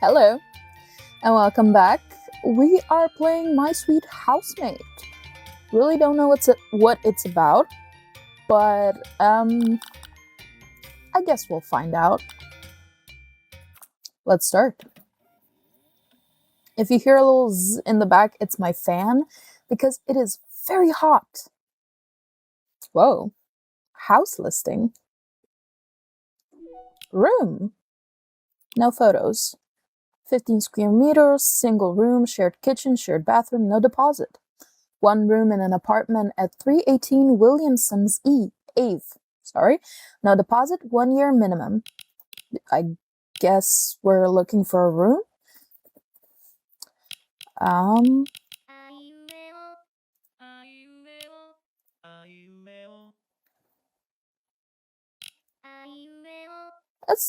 Hello, and welcome back. We are playing My Sweet Housemate. Really don't know what it's about, but I guess we'll find out. Let's start. If you hear a little zzz in the back, it's my fan because it is very hot. Whoa. House listing. Room. No photos. 15 square meters, single room, shared kitchen, shared bathroom, no deposit. One room in an apartment at 318 Williamson's Ave. No deposit, 1 year minimum. I guess we're looking for a room?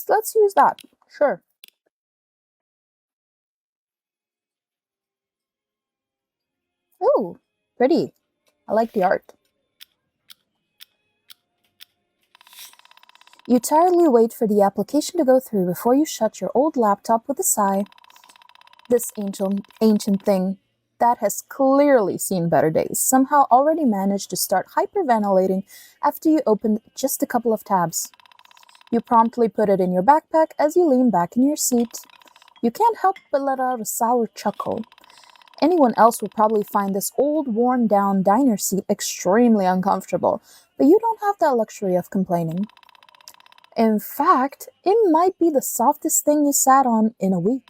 Let's use that. Sure. Ooh, pretty. I like the art. You tiredly wait for the application to go through before you shut your old laptop with a sigh. This ancient thing that has clearly seen better days somehow already managed to start hyperventilating after you opened just a couple of tabs. You promptly put it in your backpack as you lean back in your seat. You can't help but let out a sour chuckle. Anyone else would probably find this old, worn-down diner seat extremely uncomfortable, but you don't have that luxury of complaining. In fact, it might be the softest thing you sat on in a week.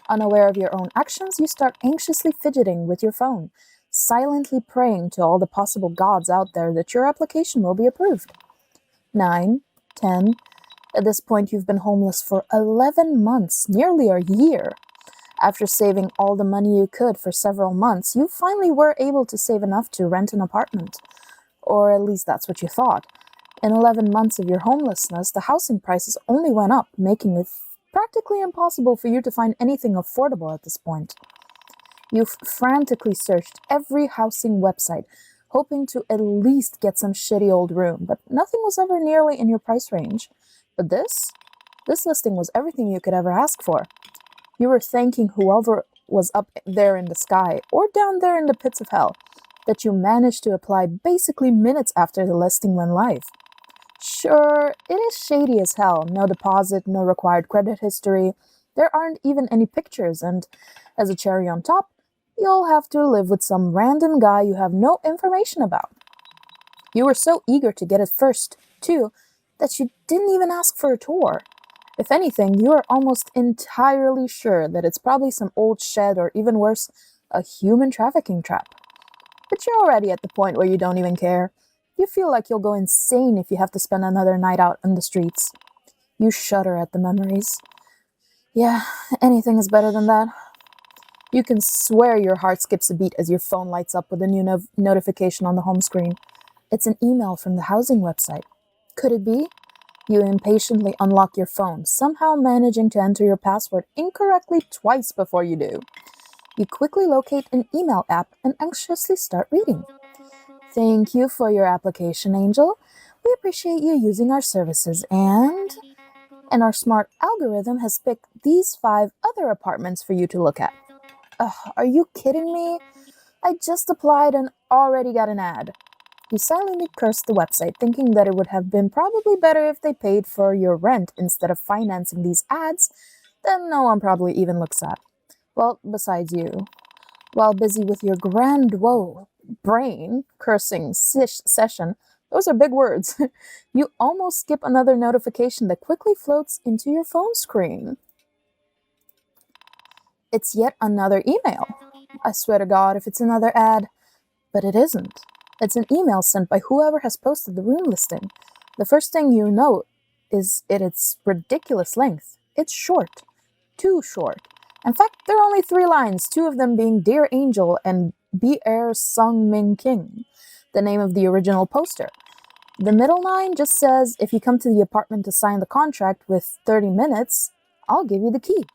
Unaware of your own actions, you start anxiously fidgeting with your phone, silently praying to all the possible gods out there that your application will be approved. 9, 10. At this point, you've been homeless for 11 months, nearly a year. After saving all the money you could for several months, you finally were able to save enough to rent an apartment. Or at least that's what you thought. In 11 months of your homelessness, the housing prices only went up, making it practically impossible for you to find anything affordable at this point. You've frantically searched every housing website, hoping to at least get some shitty old room, but nothing was ever nearly in your price range. But this listing was everything you could ever ask for. You were thanking whoever was up there in the sky, or down there in the pits of hell, that you managed to apply basically minutes after the listing went live. Sure, it is shady as hell. No deposit, no required credit history. There aren't even any pictures, and as a cherry on top, you'll have to live with some random guy you have no information about. You were so eager to get it first, too, that you didn't even ask for a tour. If anything, you are almost entirely sure that it's probably some old shed or even worse, a human trafficking trap. But you're already at the point where you don't even care. You feel like you'll go insane if you have to spend another night out on the streets. You shudder at the memories. Yeah, anything is better than that. You can swear your heart skips a beat as your phone lights up with a new notification on the home screen. It's an email from the housing website. Could it be? You impatiently unlock your phone, somehow managing to enter your password incorrectly twice before you do. You quickly locate an email app and anxiously start reading. Thank you for your application, Angel. We appreciate you using our services and our smart algorithm has picked these 5 other apartments for you to look at. Are you kidding me? I just applied and already got an ad. You silently cursed the website, thinking that it would have been probably better if they paid for your rent instead of financing these ads that no one probably even looks at. Well, besides you. While busy with your brain cursing session, those are big words, you almost skip another notification that quickly floats into your phone screen. It's yet another email. I swear to God if it's another ad. But it isn't. It's an email sent by whoever has posted the room listing. The first thing you note is its ridiculous length. It's short. Too short. In fact, there are only 3 lines, 2 of them being Dear Angel and B.R. Sung Min King, the name of the original poster. The middle line just says, if you come to the apartment to sign the contract with 30 minutes, I'll give you the key.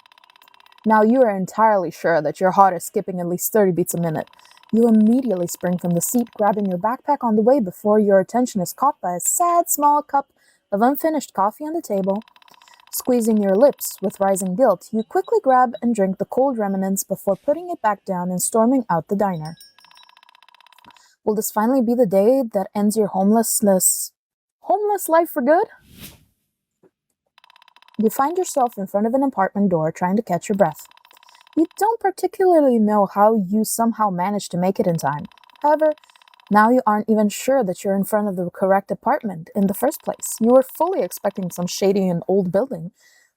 Now you are entirely sure that your heart is skipping at least 30 beats a minute. You immediately spring from the seat, grabbing your backpack on the way before your attention is caught by a sad small cup of unfinished coffee on the table. Squeezing your lips with rising guilt, you quickly grab and drink the cold remnants before putting it back down and storming out the diner. Will this finally be the day that ends your homeless life for good? You find yourself in front of an apartment door trying to catch your breath. You don't particularly know how you somehow managed to make it in time. However, now you aren't even sure that you're in front of the correct apartment in the first place. You were fully expecting some shady and old building,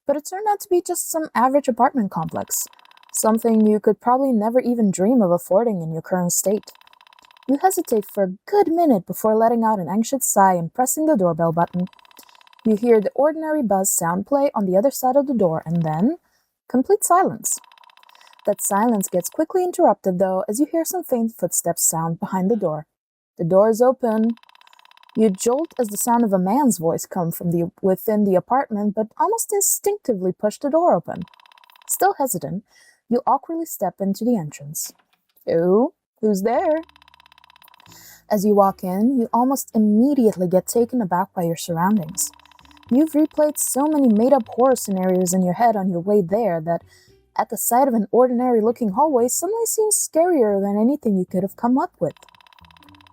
but it turned out to be just some average apartment complex. Something you could probably never even dream of affording in your current state. You hesitate for a good minute before letting out an anxious sigh and pressing the doorbell button. You hear the ordinary buzz sound play on the other side of the door, and then complete silence. That silence gets quickly interrupted, though, as you hear some faint footsteps sound behind the door. The door is open. You jolt as the sound of a man's voice comes from within the apartment, but almost instinctively push the door open. Still hesitant, you awkwardly step into the entrance. Oh, who's there? As you walk in, you almost immediately get taken aback by your surroundings. You've replayed so many made-up horror scenarios in your head on your way there that at the sight of an ordinary-looking hallway suddenly seems scarier than anything you could have come up with.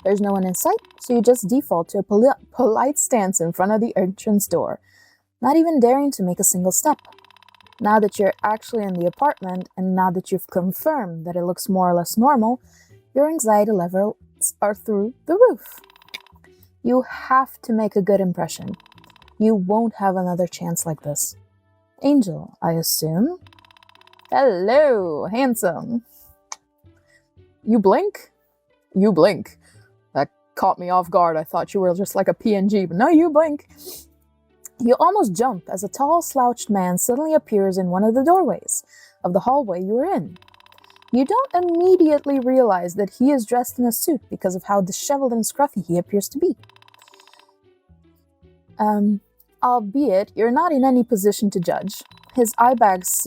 There's no one in sight, so you just default to a polite stance in front of the entrance door, not even daring to make a single step. Now that you're actually in the apartment, and now that you've confirmed that it looks more or less normal, your anxiety levels are through the roof. You have to make a good impression. You won't have another chance like this. Angel, I assume? Hello, handsome. You blink? You blink. That caught me off guard. I thought you were just like a PNG, but no, you blink. You almost jump as a tall, slouched man suddenly appears in one of the doorways of the hallway you are in. You don't immediately realize that he is dressed in a suit because of how disheveled and scruffy he appears to be. Albeit, you're not in any position to judge. His eye bags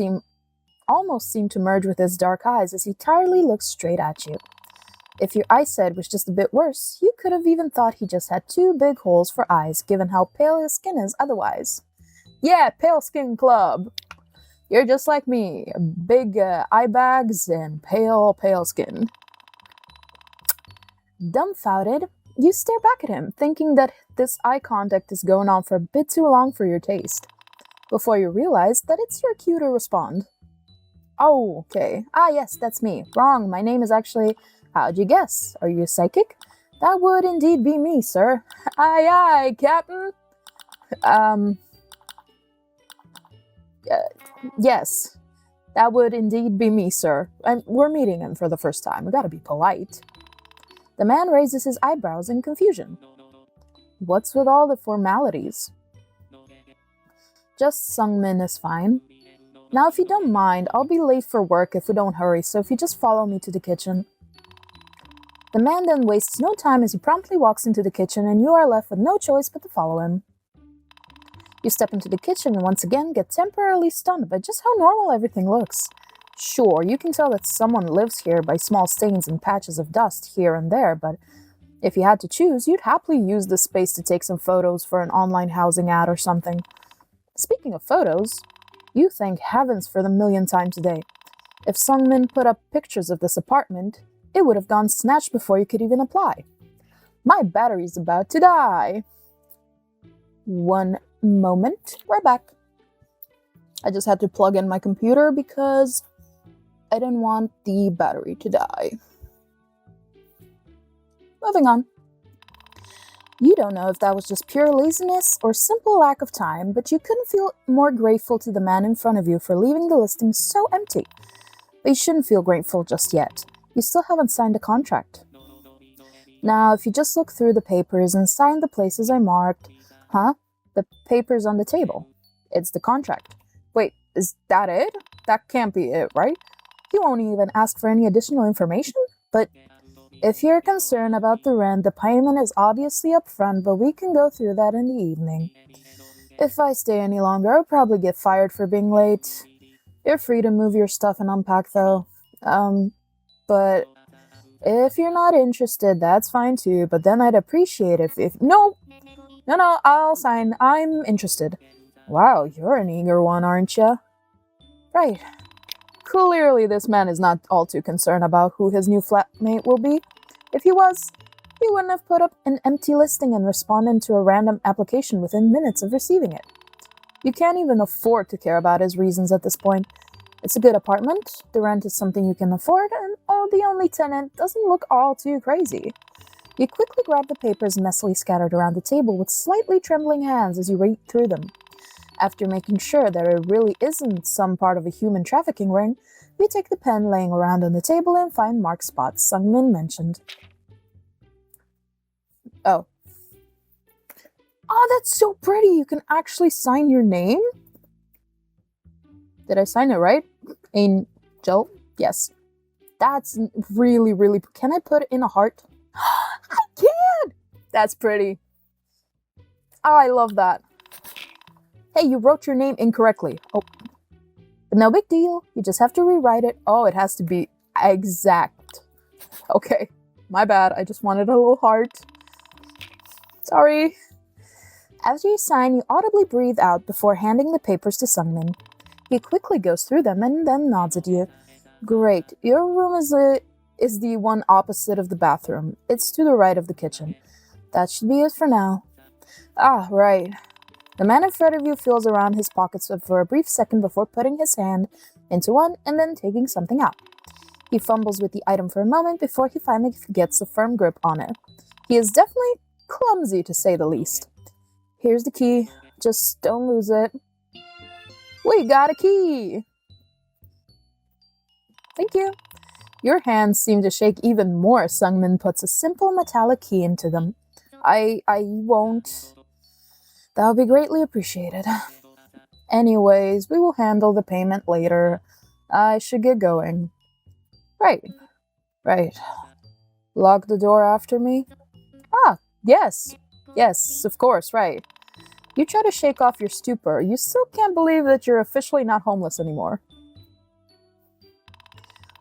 almost seem to merge with his dark eyes as he tiredly looks straight at you. If your eyesight was just a bit worse, you could have even thought he just had 2 big holes for eyes, given how pale his skin is otherwise. Yeah, pale skin club! You're just like me, big eye bags and pale skin. Dumbfounded, you stare back at him, thinking that this eye contact is going on for a bit too long for your taste, before you realize that it's your cue to respond. Oh, okay. Ah, yes, that's me. Wrong, my name is actually... How'd you guess? Are you psychic? That would indeed be me, sir. Aye, aye, Captain. Yes, that would indeed be me, sir. We're meeting him for the first time. We gotta be polite. The man raises his eyebrows in confusion. What's with all the formalities? Just Sungmin is fine. Now, if you don't mind, I'll be late for work if we don't hurry, so if you just follow me to the kitchen. The man then wastes no time as he promptly walks into the kitchen, and you are left with no choice but to follow him. You step into the kitchen and once again get temporarily stunned by just how normal everything looks. Sure, you can tell that someone lives here by small stains and patches of dust here and there, but if you had to choose, you'd happily use this space to take some photos for an online housing ad or something. Speaking of photos, you thank heavens for the millionth time today. If Sungmin put up pictures of this apartment, it would have gone snatched before you could even apply. My battery's about to die. One moment, we're back. I just had to plug in my computer because I didn't want the battery to die. Moving on. You don't know if that was just pure laziness or simple lack of time, but you couldn't feel more grateful to the man in front of you for leaving the listing so empty. But you shouldn't feel grateful just yet. You still haven't signed a contract. Now, if you just look through the papers and sign the places I marked, the papers on the table. It's the contract. Wait, is that it? That can't be it, right? He won't even ask for any additional information? But if you're concerned about the rent, the payment is obviously upfront, but we can go through that in the evening. If I stay any longer, I'll probably get fired for being late. You're free to move your stuff and unpack, though. But if you're not interested, that's fine too, but then I'd appreciate if... No, I'll sign. I'm interested. Wow, you're an eager one, aren't you? Right. Clearly, this man is not all too concerned about who his new flatmate will be. If he was, he wouldn't have put up an empty listing and responded to a random application within minutes of receiving it. You can't even afford to care about his reasons at this point. It's a good apartment, the rent is something you can afford, and the only tenant doesn't look all too crazy. You quickly grab the papers messily scattered around the table with slightly trembling hands as you read through them. After making sure that it really isn't some part of a human trafficking ring, you take the pen laying around on the table and find marked spots Sungmin mentioned. Oh. Oh, that's so pretty! You can actually sign your name? Did I sign it right? Angel? Yes. That's really, really... Can I put it in a heart? I can! That's pretty. Oh, I love that. Hey, you wrote your name incorrectly. Oh. But no big deal. You just have to rewrite it. Oh, it has to be exact. Okay. My bad. I just wanted a little heart. Sorry. After you sign, you audibly breathe out before handing the papers to Sungmin. He quickly goes through them and then nods at you. Great. Your room is the one opposite of the bathroom. It's to the right of the kitchen. That should be it for now. Ah, right. The man in front of you feels around his pockets for a brief second before putting his hand into one and then taking something out. He fumbles with the item for a moment before he finally gets a firm grip on it. He is definitely clumsy, to say the least. Here's the key. Just don't lose it. We got a key! Thank you. Your hands seem to shake even more as Sungmin puts a simple metallic key into them. I won't... That would be greatly appreciated. Anyways, we will handle the payment later. I should get going. Right. Lock the door after me? Ah, yes. Yes, of course, right. You try to shake off your stupor. You still can't believe that you're officially not homeless anymore.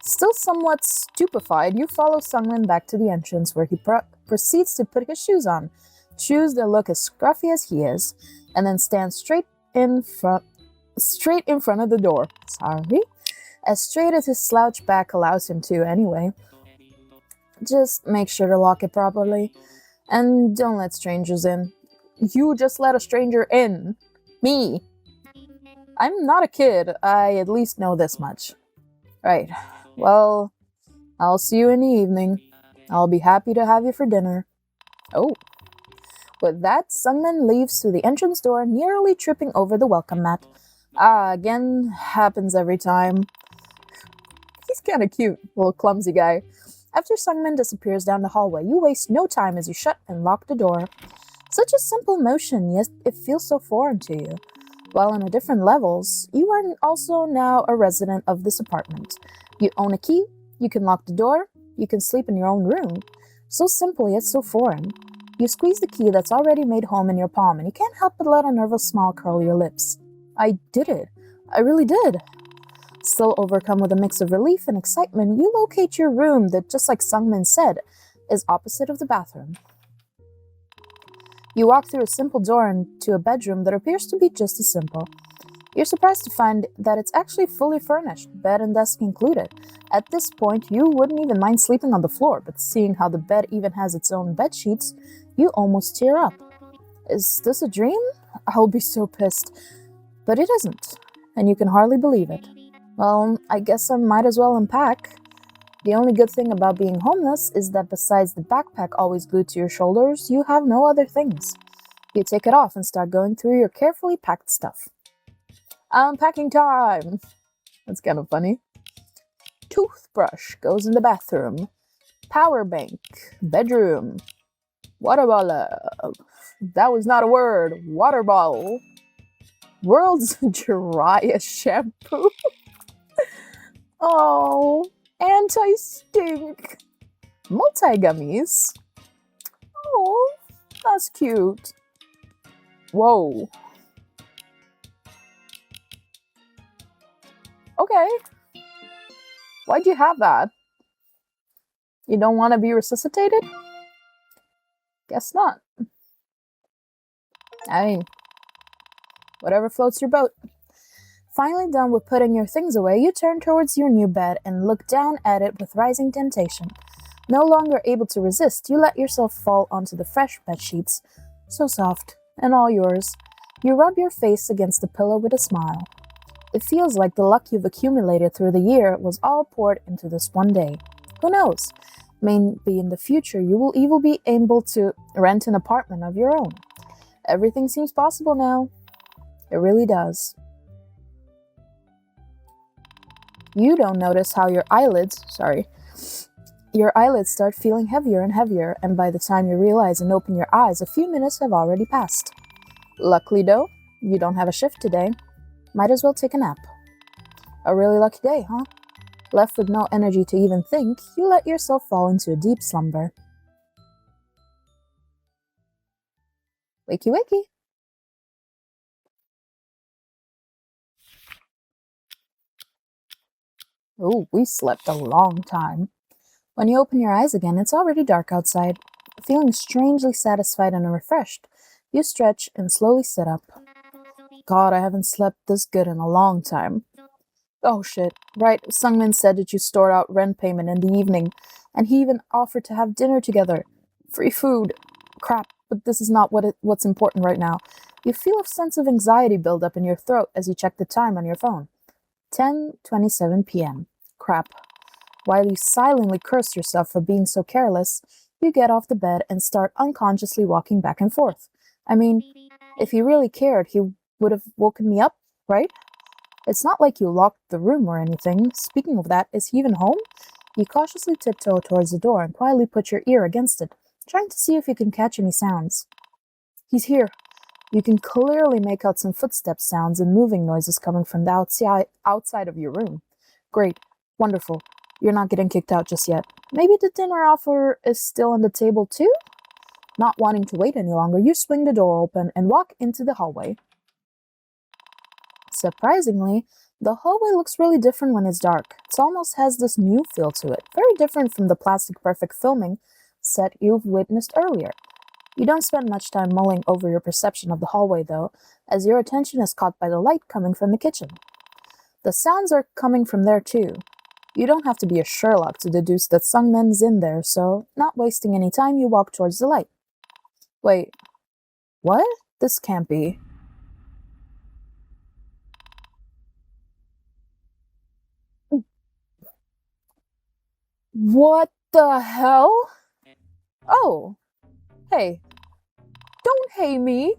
Still somewhat stupefied, you follow Sungmin back to the entrance where he proceeds to put his shoes on. Shoes that look as scruffy as he is, and then stand straight in front of the door. Sorry. As straight as his slouch back allows him to, anyway. Just make sure to lock it properly, and don't let strangers in. You just let a stranger in. Me. I'm not a kid, I at least know this much. Right. Well, I'll see you in the evening. I'll be happy to have you for dinner. Oh. With that, Sungmin leaves through the entrance door, nearly tripping over the welcome mat. Ah, again, happens every time. He's kinda cute, little clumsy guy. After Sungmin disappears down the hallway, you waste no time as you shut and lock the door. Such a simple motion, yet it feels so foreign to you. While on a different levels, you are also now a resident of this apartment. You own a key, you can lock the door, you can sleep in your own room. So simple yet so foreign. You squeeze the key that's already made home in your palm, and you can't help but let a nervous smile curl your lips. I did it. I really did. Still overcome with a mix of relief and excitement, you locate your room that, just like Sungmin said, is opposite of the bathroom. You walk through a simple door into a bedroom that appears to be just as simple. You're surprised to find that it's actually fully furnished, bed and desk included. At this point, you wouldn't even mind sleeping on the floor, but seeing how the bed even has its own bed sheets, you almost tear up. Is this a dream? I'll be so pissed. But it isn't, and you can hardly believe it. Well, I guess I might as well unpack. The only good thing about being homeless is that besides the backpack always glued to your shoulders, you have no other things. You take it off and start going through your carefully packed stuff. Unpacking time! That's kind of funny. Toothbrush goes in the bathroom. Power bank. Bedroom. Water bottle. That was not a word. Water bottle. World's driest shampoo. Oh, anti-stink. Multi-gummies. Oh, that's cute. Whoa. Okay. Why'd you have that? You don't want to be resuscitated? Guess not. I mean, Whatever floats your boat. Finally done with putting your things away, you turn towards your new bed and look down at it with rising temptation. No longer able to resist, you let yourself fall onto the fresh bed sheets. So soft, and all yours. You rub your face against the pillow with a smile. It feels like the luck you've accumulated through the year was all poured into this one day. Who knows? Maybe in the future you will even be able to rent an apartment of your own. Everything seems possible now. It really does. You don't notice how your eyelids start feeling heavier and heavier, and by the time you realize and open your eyes, a few minutes have already passed. Luckily though, you don't have a shift today. Might as well take a nap. A really lucky day, huh? Left with no energy to even think, you let yourself fall into a deep slumber. Wakey wakey. Oh, we slept a long time. When you open your eyes again, it's already dark outside. Feeling strangely satisfied and refreshed, you stretch and slowly sit up. God, I haven't slept this good in a long time. Oh shit, right, Sungmin said that you stored out rent payment in the evening, and he even offered to have dinner together. Free food. Crap, but this is not what's important right now. You feel a sense of anxiety build up in your throat as you check the time on your phone. 10:27 p.m. Crap. While you silently curse yourself for being so careless, you get off the bed and start unconsciously walking back and forth. I mean, if he really cared, he would have woken me up, right? It's not like you locked the room or anything. Speaking of that, is he even home? You cautiously tiptoe towards the door and quietly put your ear against it, trying to see if you can catch any sounds. He's here. You can clearly make out some footstep sounds and moving noises coming from the outside of your room. Great. Wonderful. You're not getting kicked out just yet. Maybe the dinner offer is still on the table too? Not wanting to wait any longer, you swing the door open and walk into the hallway. Surprisingly, the hallway looks really different when it's dark. It almost has this new feel to it, very different from the plastic perfect filming set you've witnessed earlier. You don't spend much time mulling over your perception of the hallway though, as your attention is caught by the light coming from the kitchen. The sounds are coming from there too. You don't have to be a Sherlock to deduce that Sungmin's in there, so not wasting any time, you walk towards the light. Wait, what? This can't be. What the hell? Oh, hey, don't hey me.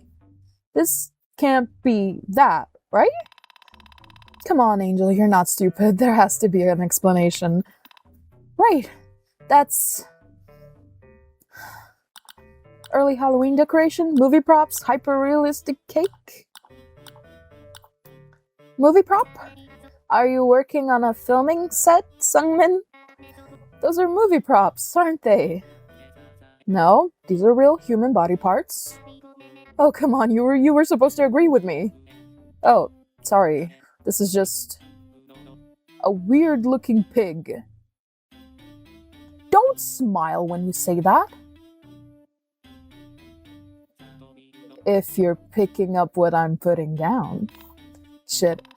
This can't be that, right? Come on, Angel, you're not stupid. There has to be an explanation. Right, that's... early Halloween decoration, movie props, hyper-realistic cake? Movie prop? Are you working on a filming set, Sungmin? Those are movie props, aren't they? No, these are real human body parts. Oh, come on, you were supposed to agree with me. Oh, sorry. This is just a weird-looking pig. Don't smile when you say that. If you're picking up what I'm putting down. Shit.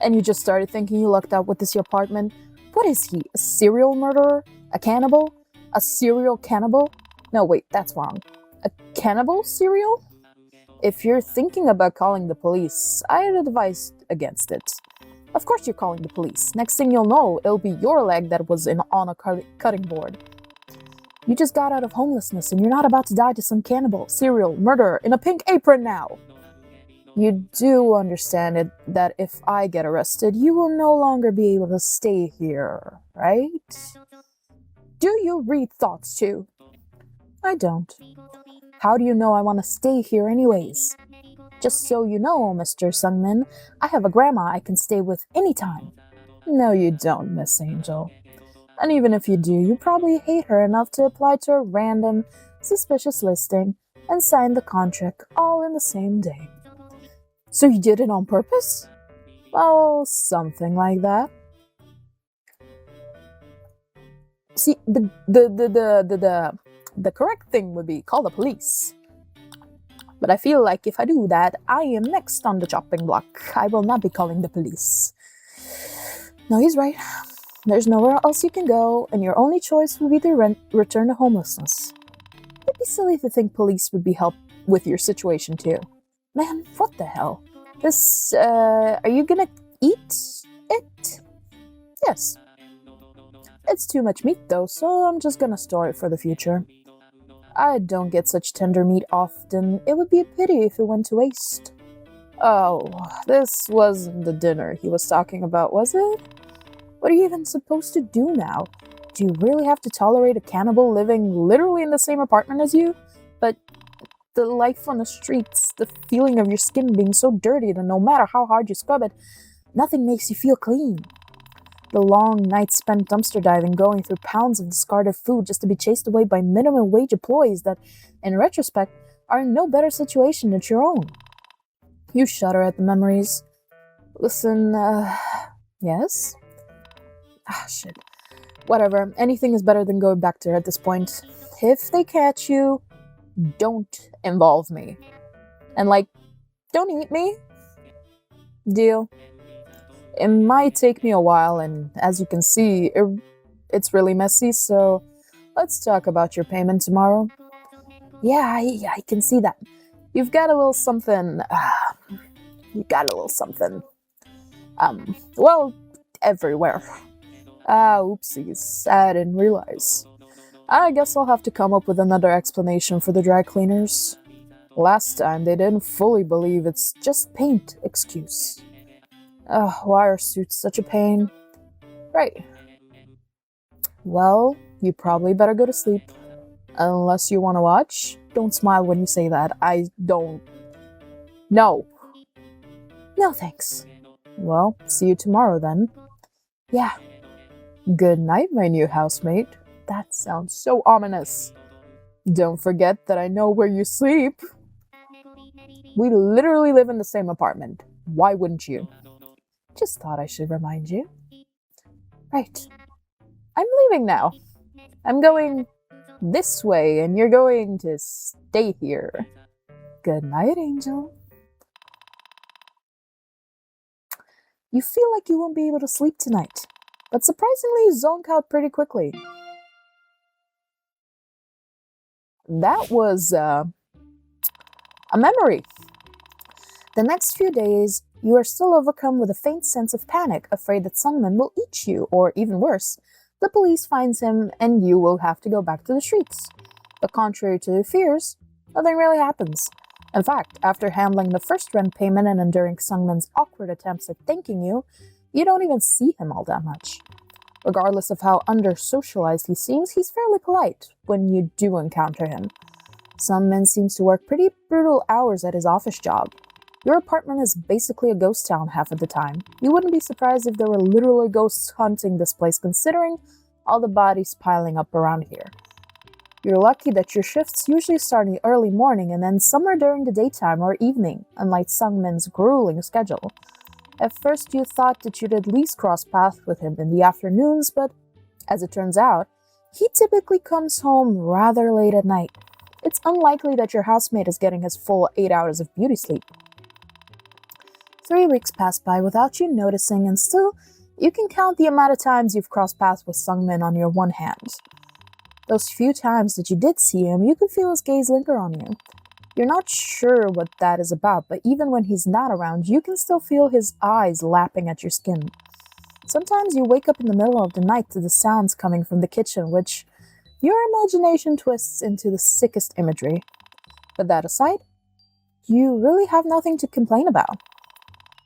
And you just started thinking you lucked out with this apartment? What is he, a serial murderer? A cannibal? A serial cannibal? No, wait, that's wrong. A cannibal serial? If you're thinking about calling the police, I'd advise against it. Of course you're calling the police. Next thing you'll know, it'll be your leg that was on a cutting board. You just got out of homelessness and you're not about to die to some cannibal, serial murderer in a pink apron now. You do understand it that if I get arrested, you will no longer be able to stay here, right? Do you read thoughts too? I don't. How do you know I want to stay here anyways? Just so you know, Mr. Sungmin, I have a grandma I can stay with anytime. No, you don't, Miss Angel. And even if you do, you probably hate her enough to apply to a random, suspicious listing and sign the contract all in the same day. So you did it on purpose? Well, something like that. See, the correct thing would be call the police. But I feel like if I do that, I am next on the chopping block. I will not be calling the police. No, he's right. There's nowhere else you can go, and your only choice will be to return to homelessness. It'd be silly to think police would be help with your situation too. Man, what the hell? Are you gonna eat it? Yes. It's too much meat though, so I'm just gonna store it for the future. I don't get such tender meat often. It would be a pity if it went to waste. Oh, this wasn't the dinner he was talking about, was it? What are you even supposed to do now? Do you really have to tolerate a cannibal living literally in the same apartment as you? But the life on the streets, the feeling of your skin being so dirty that no matter how hard you scrub it, nothing makes you feel clean. The long nights spent dumpster diving, going through pounds of discarded food just to be chased away by minimum wage employees that, in retrospect, are in no better situation than your own. You shudder at the memories. Listen, yes? Shit. Whatever, anything is better than going back there at this point. If they catch you, don't involve me. And don't eat me. Deal. It might take me a while, and as you can see, it's really messy, so let's talk about your payment tomorrow. Yeah, I can see that. You've got a little something. Well, everywhere. Oopsies. I didn't realize. I guess I'll have to come up with another explanation for the dry cleaners. Last time, they didn't fully believe it's just paint excuse. Why are suits such a pain? Right. Well, you probably better go to sleep. Unless you want to watch. Don't smile when you say that. I don't. No. No, thanks. Well, see you tomorrow then. Yeah. Good night, my new housemate. That sounds so ominous. Don't forget that I know where you sleep. We literally live in the same apartment. Why wouldn't you? Just thought I should remind you. Right. I'm leaving now. I'm going this way, and you're going to stay here. Good night, Angel. You feel like you won't be able to sleep tonight, but surprisingly you zonk out pretty quickly. That was a memory. The next few days, you are still overcome with a faint sense of panic, afraid that Sungmin will eat you, or even worse, the police finds him and you will have to go back to the streets. But contrary to your fears, nothing really happens. In fact, after handling the first rent payment and enduring Sungmin's awkward attempts at thanking you, you don't even see him all that much. Regardless of how under-socialized he seems, he's fairly polite when you do encounter him. Sungmin seems to work pretty brutal hours at his office job. Your apartment is basically a ghost town half of the time. You wouldn't be surprised if there were literally ghosts haunting this place, considering all the bodies piling up around here. You're lucky that your shifts usually start in the early morning and then somewhere during the daytime or evening, unlike Sungmin's grueling schedule. At first you thought that you'd at least cross paths with him in the afternoons, but as it turns out, he typically comes home rather late at night. It's unlikely that your housemate is getting his full 8 hours of beauty sleep. 3 weeks pass by without you noticing, and still, you can count the amount of times you've crossed paths with Sungmin on your one hand. Those few times that you did see him, you can feel his gaze linger on you. You're not sure what that is about, but even when he's not around, you can still feel his eyes lapping at your skin. Sometimes you wake up in the middle of the night to the sounds coming from the kitchen, which your imagination twists into the sickest imagery. But that aside, you really have nothing to complain about.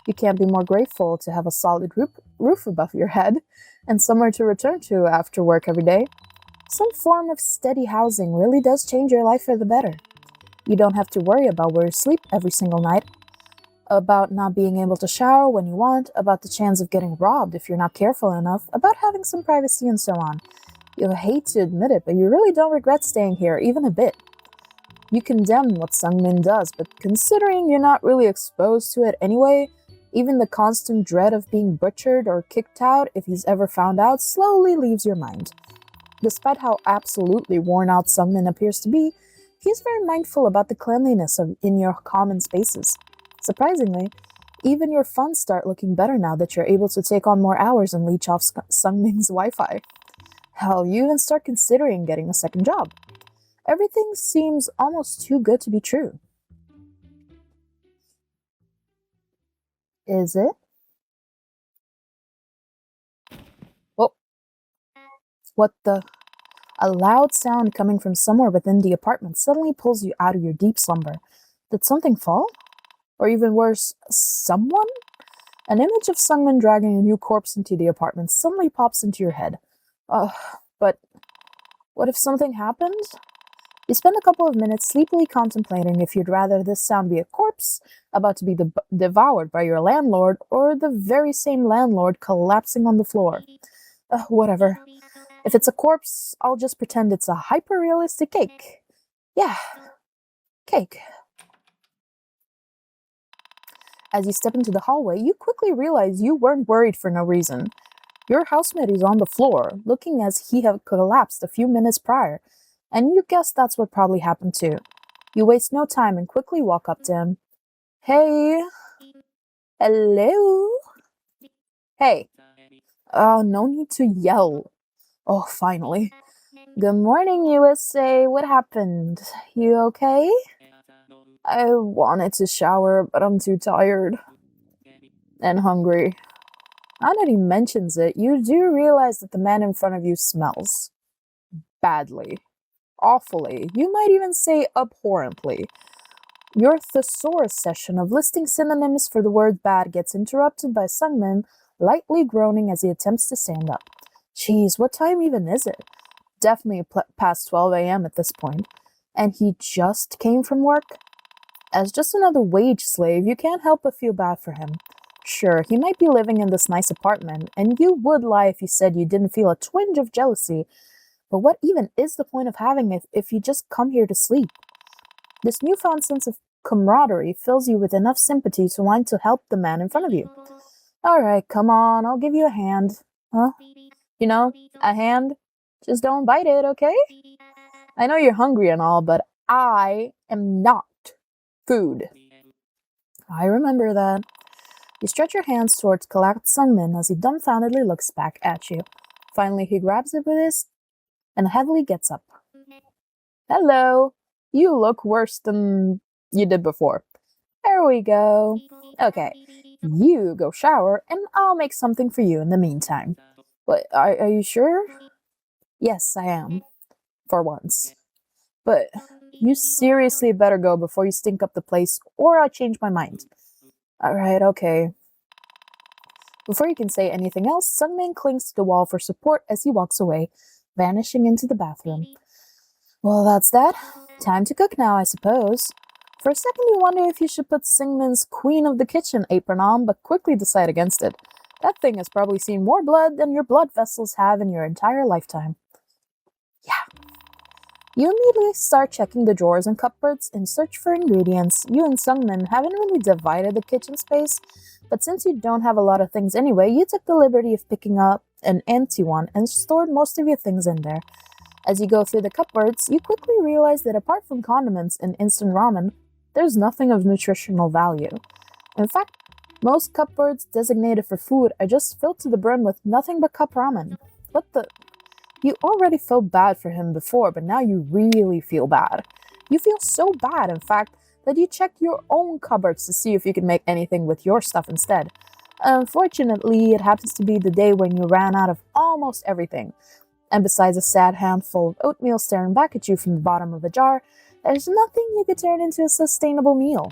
You can't be more grateful to have a solid roof above your head and somewhere to return to after work every day. Some form of steady housing really does change your life for the better. You don't have to worry about where you sleep every single night, about not being able to shower when you want, about the chance of getting robbed if you're not careful enough, about having some privacy and so on. You'll hate to admit it, but you really don't regret staying here even a bit. You condemn what Sungmin does, but considering you're not really exposed to it anyway, even the constant dread of being butchered or kicked out if he's ever found out slowly leaves your mind. Despite how absolutely worn out Sungmin appears to be, He's very mindful about the cleanliness in your common spaces. Surprisingly, even your funds start looking better now that you're able to take on more hours and leech off Sungming's Wi-Fi. Hell, you even start considering getting a second job. Everything seems almost too good to be true. Is it? Well, what the? A loud sound coming from somewhere within the apartment suddenly pulls you out of your deep slumber. Did something fall? Or even worse, someone? An image of Sungmin dragging a new corpse into the apartment suddenly pops into your head. But what if something happened? You spend a couple of minutes sleepily contemplating if you'd rather this sound be a corpse about to be devoured by your landlord or the very same landlord collapsing on the floor. Whatever. If it's a corpse, I'll just pretend it's a hyper-realistic cake. Yeah, cake. As you step into the hallway, you quickly realize you weren't worried for no reason. Your housemate is on the floor, looking as he had collapsed a few minutes prior, and you guess that's what probably happened too. You waste no time and quickly walk up to him. Hey. Hello. Hey. No need to yell. Oh, finally. Good morning, USA. What happened? You okay? I wanted to shower, but I'm too tired. And hungry. Now that he mentions it, you do realize that the man in front of you smells. Badly. Awfully. You might even say abhorrently. Your thesaurus session of listing synonyms for the word bad gets interrupted by Sungmin lightly groaning as he attempts to stand up. Jeez, what time even is it? Definitely past 12 a.m. at this point. And he just came from work? As just another wage slave, you can't help but feel bad for him. Sure, he might be living in this nice apartment, and you would lie if you said you didn't feel a twinge of jealousy, but what even is the point of having it if you just come here to sleep? This newfound sense of camaraderie fills you with enough sympathy to want to help the man in front of you. Alright, come on, I'll give you a hand. Huh? You know, a hand? Just don't bite it, okay? I know you're hungry and all, but I am not food. I remember that. You stretch your hands towards collapsed Sungmin as he dumbfoundedly looks back at you. Finally, he grabs it with his and heavily gets up. Hello. You look worse than you did before. There we go. Okay, you go shower and I'll make something for you in the meantime. But are you sure? Yes, I am. For once. But you seriously better go before you stink up the place or I change my mind. Alright, okay. Before you can say anything else, Sungmin clings to the wall for support as he walks away, vanishing into the bathroom. Well, that's that. Time to cook now, I suppose. For a second you wonder if you should put Sungmin's Queen of the Kitchen apron on, but quickly decide against it. That thing has probably seen more blood than your blood vessels have in your entire lifetime. Yeah. You immediately start checking the drawers and cupboards in search for ingredients. You and Sungmin haven't really divided the kitchen space, but since you don't have a lot of things anyway, you took the liberty of picking up an empty one and stored most of your things in there. As you go through the cupboards, you quickly realize that apart from condiments and instant ramen, there's nothing of nutritional value. In fact, most cupboards designated for food are just filled to the brim with nothing but cup ramen. What the? You already felt bad for him before, but now you really feel bad. You feel so bad, in fact, that you check your own cupboards to see if you can make anything with your stuff instead. Unfortunately, it happens to be the day when you ran out of almost everything. And besides a sad handful of oatmeal staring back at you from the bottom of a jar, there's nothing you could turn into a sustainable meal.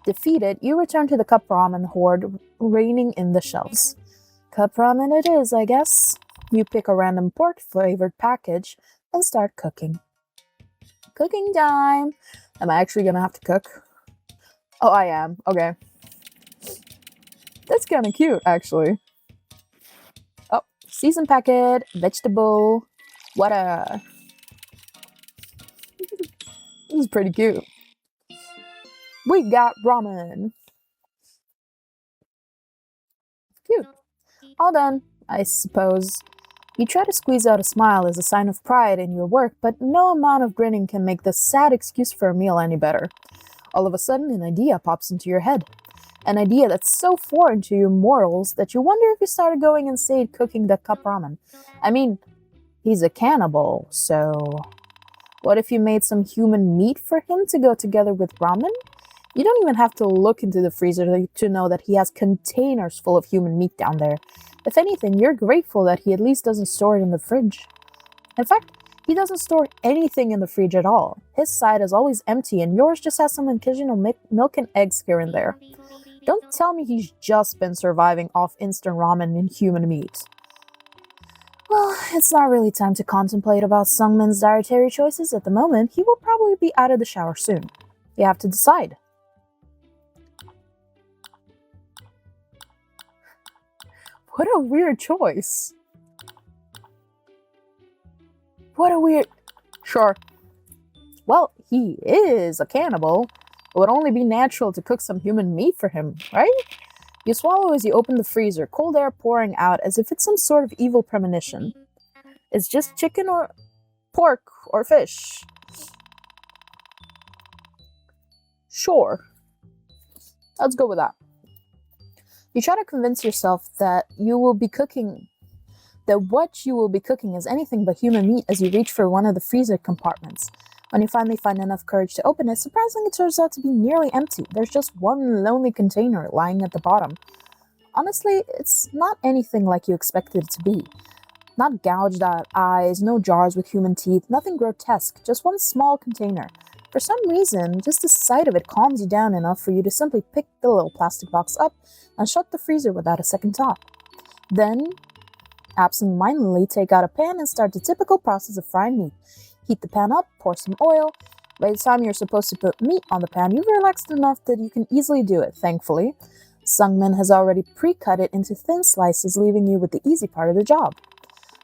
Defeated, you return to the cup ramen hoard reigning in the shelves. Cup ramen it is, I guess. You pick a random pork-flavored package and start cooking. Cooking time! Am I actually gonna have to cook? Oh, I am. Okay. That's kinda cute, actually. Oh, season packet, vegetable, water. This is pretty cute. We got ramen. Cute. All done, I suppose. You try to squeeze out a smile as a sign of pride in your work, but no amount of grinning can make this sad excuse for a meal any better. All of a sudden, an idea pops into your head. An idea that's so foreign to your morals that you wonder if you started going insane cooking that cup ramen. I mean, he's a cannibal, so what if you made some human meat for him to go together with ramen? You don't even have to look into the freezer to know that he has containers full of human meat down there. If anything, you're grateful that he at least doesn't store it in the fridge. In fact, he doesn't store anything in the fridge at all. His side is always empty and yours just has some occasional milk and eggs here and there. Don't tell me he's just been surviving off instant ramen and human meat. Well, it's not really time to contemplate about Sungmin's dietary choices at the moment. He will probably be out of the shower soon. You have to decide. What a weird choice. What a weird... Sure. Well, he is a cannibal. It would only be natural to cook some human meat for him, right? You swallow as you open the freezer, cold air pouring out as if it's some sort of evil premonition. It's just chicken or pork or fish. Sure. Let's go with that. You try to convince yourself that what you will be cooking is anything but human meat as you reach for one of the freezer compartments. When you finally find enough courage to open it, surprisingly it turns out to be nearly empty. There's just one lonely container lying at the bottom. Honestly, it's not anything like you expected it to be. Not gouged out eyes, no jars with human teeth, nothing grotesque, just one small container. For some reason, just the sight of it calms you down enough for you to simply pick the little plastic box up and shut the freezer without a second thought. Then, absent-mindedly take out a pan and start the typical process of frying meat. Heat the pan up, pour some oil. By the time you're supposed to put meat on the pan, you've relaxed enough that you can easily do it, thankfully. Sungmin has already pre-cut it into thin slices, leaving you with the easy part of the job.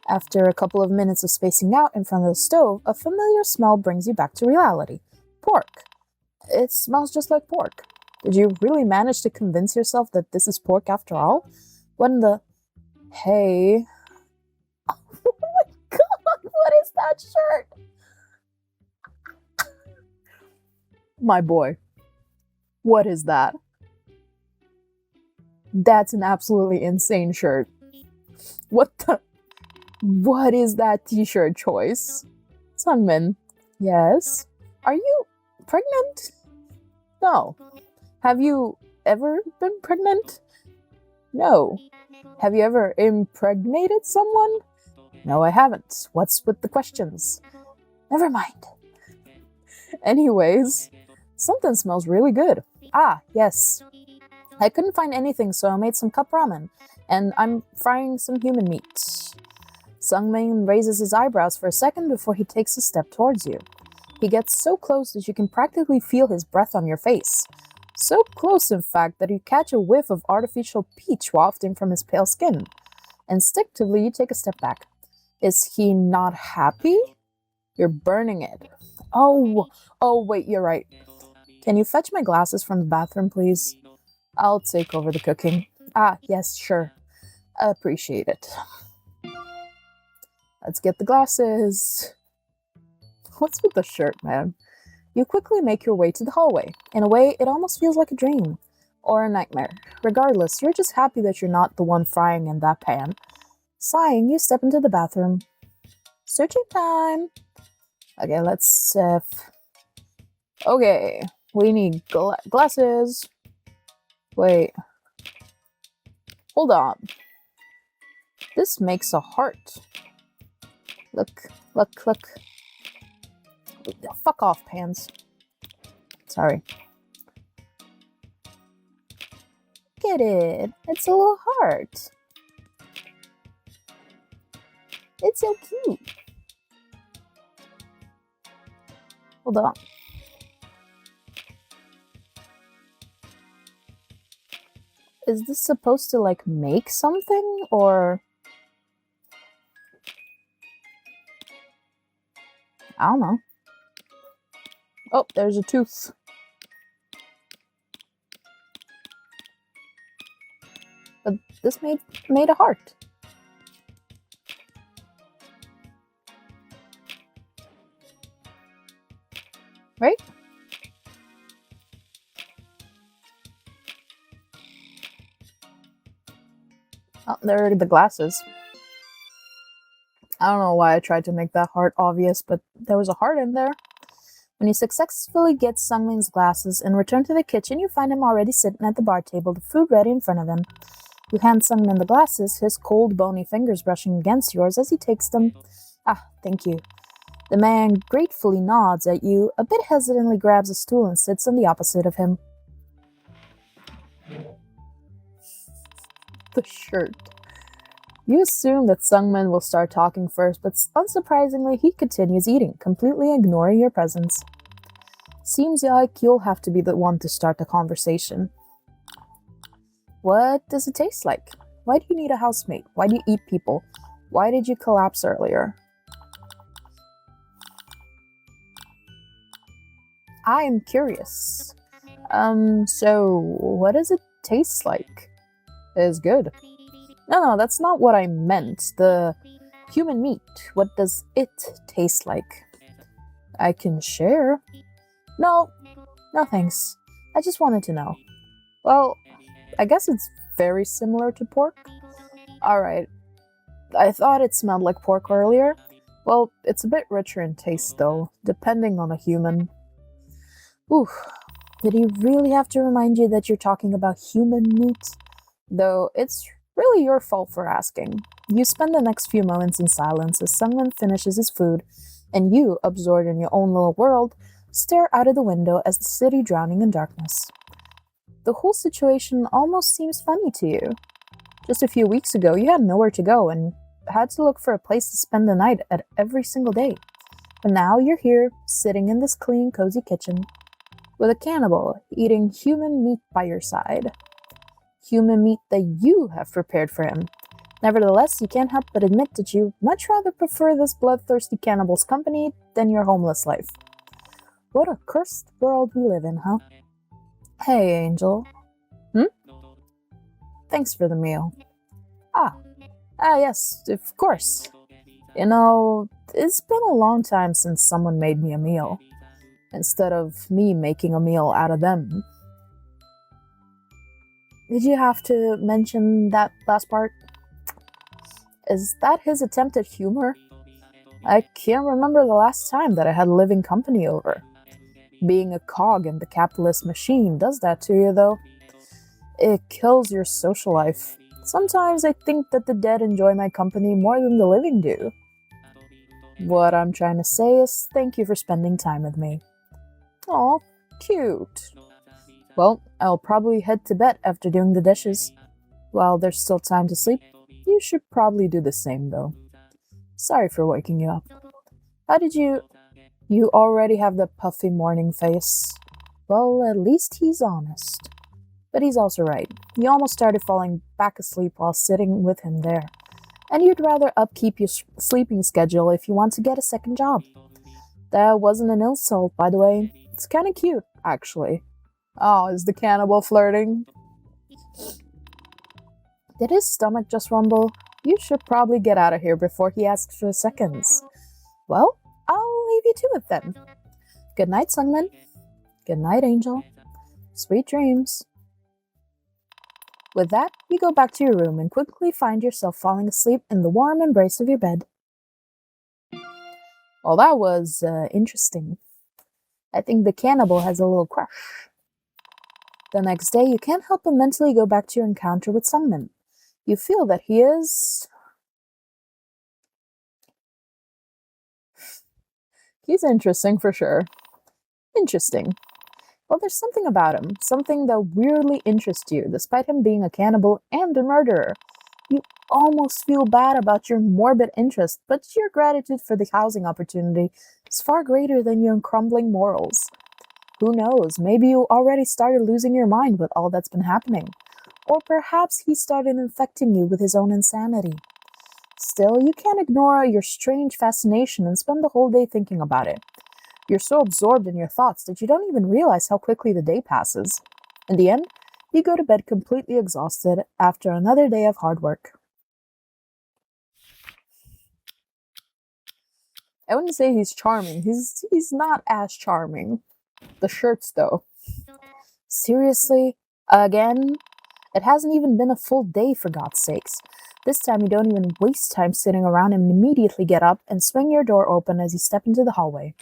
After a couple of minutes of spacing out in front of the stove, a familiar smell brings you back to reality. Pork. It smells just like pork. Did you really manage to convince yourself that this is pork after all? When the... Hey... Oh my god, what is that shirt? My boy, what is that? That's an absolutely insane shirt. What is that t-shirt choice? Sungmin, yes? Are you pregnant? No. Have you ever been pregnant? No. Have you ever impregnated someone? No, I haven't. What's with the questions? Never mind. Anyways, something smells really good. Ah, yes. I couldn't find anything, so I made some cup ramen, and I'm frying some human meat. Sungmin raises his eyebrows for a second before he takes a step towards you. He gets so close that you can practically feel his breath on your face. So close, in fact, that you catch a whiff of artificial peach wafting from his pale skin. Instinctively, you take a step back. Is he not happy? You're burning it. Oh, wait, you're right. Can you fetch my glasses from the bathroom, please? I'll take over the cooking. Ah, yes, sure. I appreciate it. Let's get the glasses. What's with the shirt, man? You quickly make your way to the hallway. In a way, it almost feels like a dream. Or a nightmare. Regardless, you're just happy that you're not the one frying in that pan. Sighing, you step into the bathroom. Searching time! Okay, let's, okay, we need glasses. Wait. Hold on. This makes a heart. Look. Fuck off, pans. Sorry. Look at it. It's a little heart. It's so cute. Hold on. Is this supposed to, like, make something, or... I don't know. Oh, there's a tooth. But this made a heart. right? Oh, there are the glasses. I don't know why I tried to make that heart obvious, but there was a heart in there. When you successfully get Sungmin's glasses and return to the kitchen, you find him already sitting at the bar table, the food ready in front of him. You hand Sungmin the glasses, his cold, bony fingers brushing against yours as he takes them. Ah, thank you. The man gratefully nods at you, a bit hesitantly grabs a stool and sits on the opposite of him. The shirt. You assume that Sungmin will start talking first, but unsurprisingly, he continues eating, completely ignoring your presence. Seems like you'll have to be the one to start the conversation. What does it taste like? Why do you need a housemate? Why do you eat people? Why did you collapse earlier? I am curious. So what does it taste like? It's good. No, that's not what I meant. The human meat. What does it taste like? I can share. No thanks. I just wanted to know. Well, I guess it's very similar to pork. Alright. I thought it smelled like pork earlier. Well, it's a bit richer in taste though, depending on a human. Ooh, did he really have to remind you that you're talking about human meat? Though it's really your fault for asking. You spend the next few moments in silence as someone finishes his food, and you, absorbed in your own little world, stare out of the window as the city drowning in darkness. The whole situation almost seems funny to you. Just a few weeks ago, you had nowhere to go and had to look for a place to spend the night at every single day. But now you're here, sitting in this clean, cozy kitchen, with a cannibal eating human meat by your side. Human meat that you have prepared for him. Nevertheless, you can't help but admit that you much rather prefer this bloodthirsty cannibal's company than your homeless life. What a cursed world we live in, huh? Hey, Angel. Thanks for the meal. Yes, of course. You know, it's been a long time since someone made me a meal, instead of me making a meal out of them. Did you have to mention that last part? Is that his attempt at humor? I can't remember the last time that I had living company over. Being a cog in the capitalist machine does that to you, though. It kills your social life. Sometimes I think that the dead enjoy my company more than the living do. What I'm trying to say is thank you for spending time with me. Aw, cute. Well, I'll probably head to bed after doing the dishes. While there's still time to sleep, you should probably do the same, though. Sorry for waking you up. How did you... You already have the puffy morning face. Well, at least he's honest. But he's also right. You almost started falling back asleep while sitting with him there. And you'd rather upkeep your sleeping schedule if you want to get a second job. That wasn't an insult, by the way. It's kinda cute, actually. Oh, is the cannibal flirting? Did his stomach just rumble? You should probably get out of here before he asks for seconds. Well, I'll leave you to it then. Good night, Sungmin. Good night, Angel. Sweet dreams. With that, you go back to your room and quickly find yourself falling asleep in the warm embrace of your bed. Well, that was interesting. I think the cannibal has a little crush. The next day, you can't help but mentally go back to your encounter with Sungmin. You feel that he is... He's interesting for sure. Interesting. Well, there's something about him, something that weirdly interests you, despite him being a cannibal and a murderer. You almost feel bad about your morbid interest, but your gratitude for the housing opportunity is far greater than your crumbling morals. Who knows, maybe you already started losing your mind with all that's been happening. Or perhaps he started infecting you with his own insanity. Still, you can't ignore your strange fascination and spend the whole day thinking about it. You're so absorbed in your thoughts that you don't even realize how quickly the day passes. In the end, you go to bed completely exhausted after another day of hard work. I wouldn't say he's charming. He's not as charming. The shirts, though. Seriously? Again? It hasn't even been a full day, for God's sakes. This time you don't even waste time sitting around and immediately get up and swing your door open as you step into the hallway.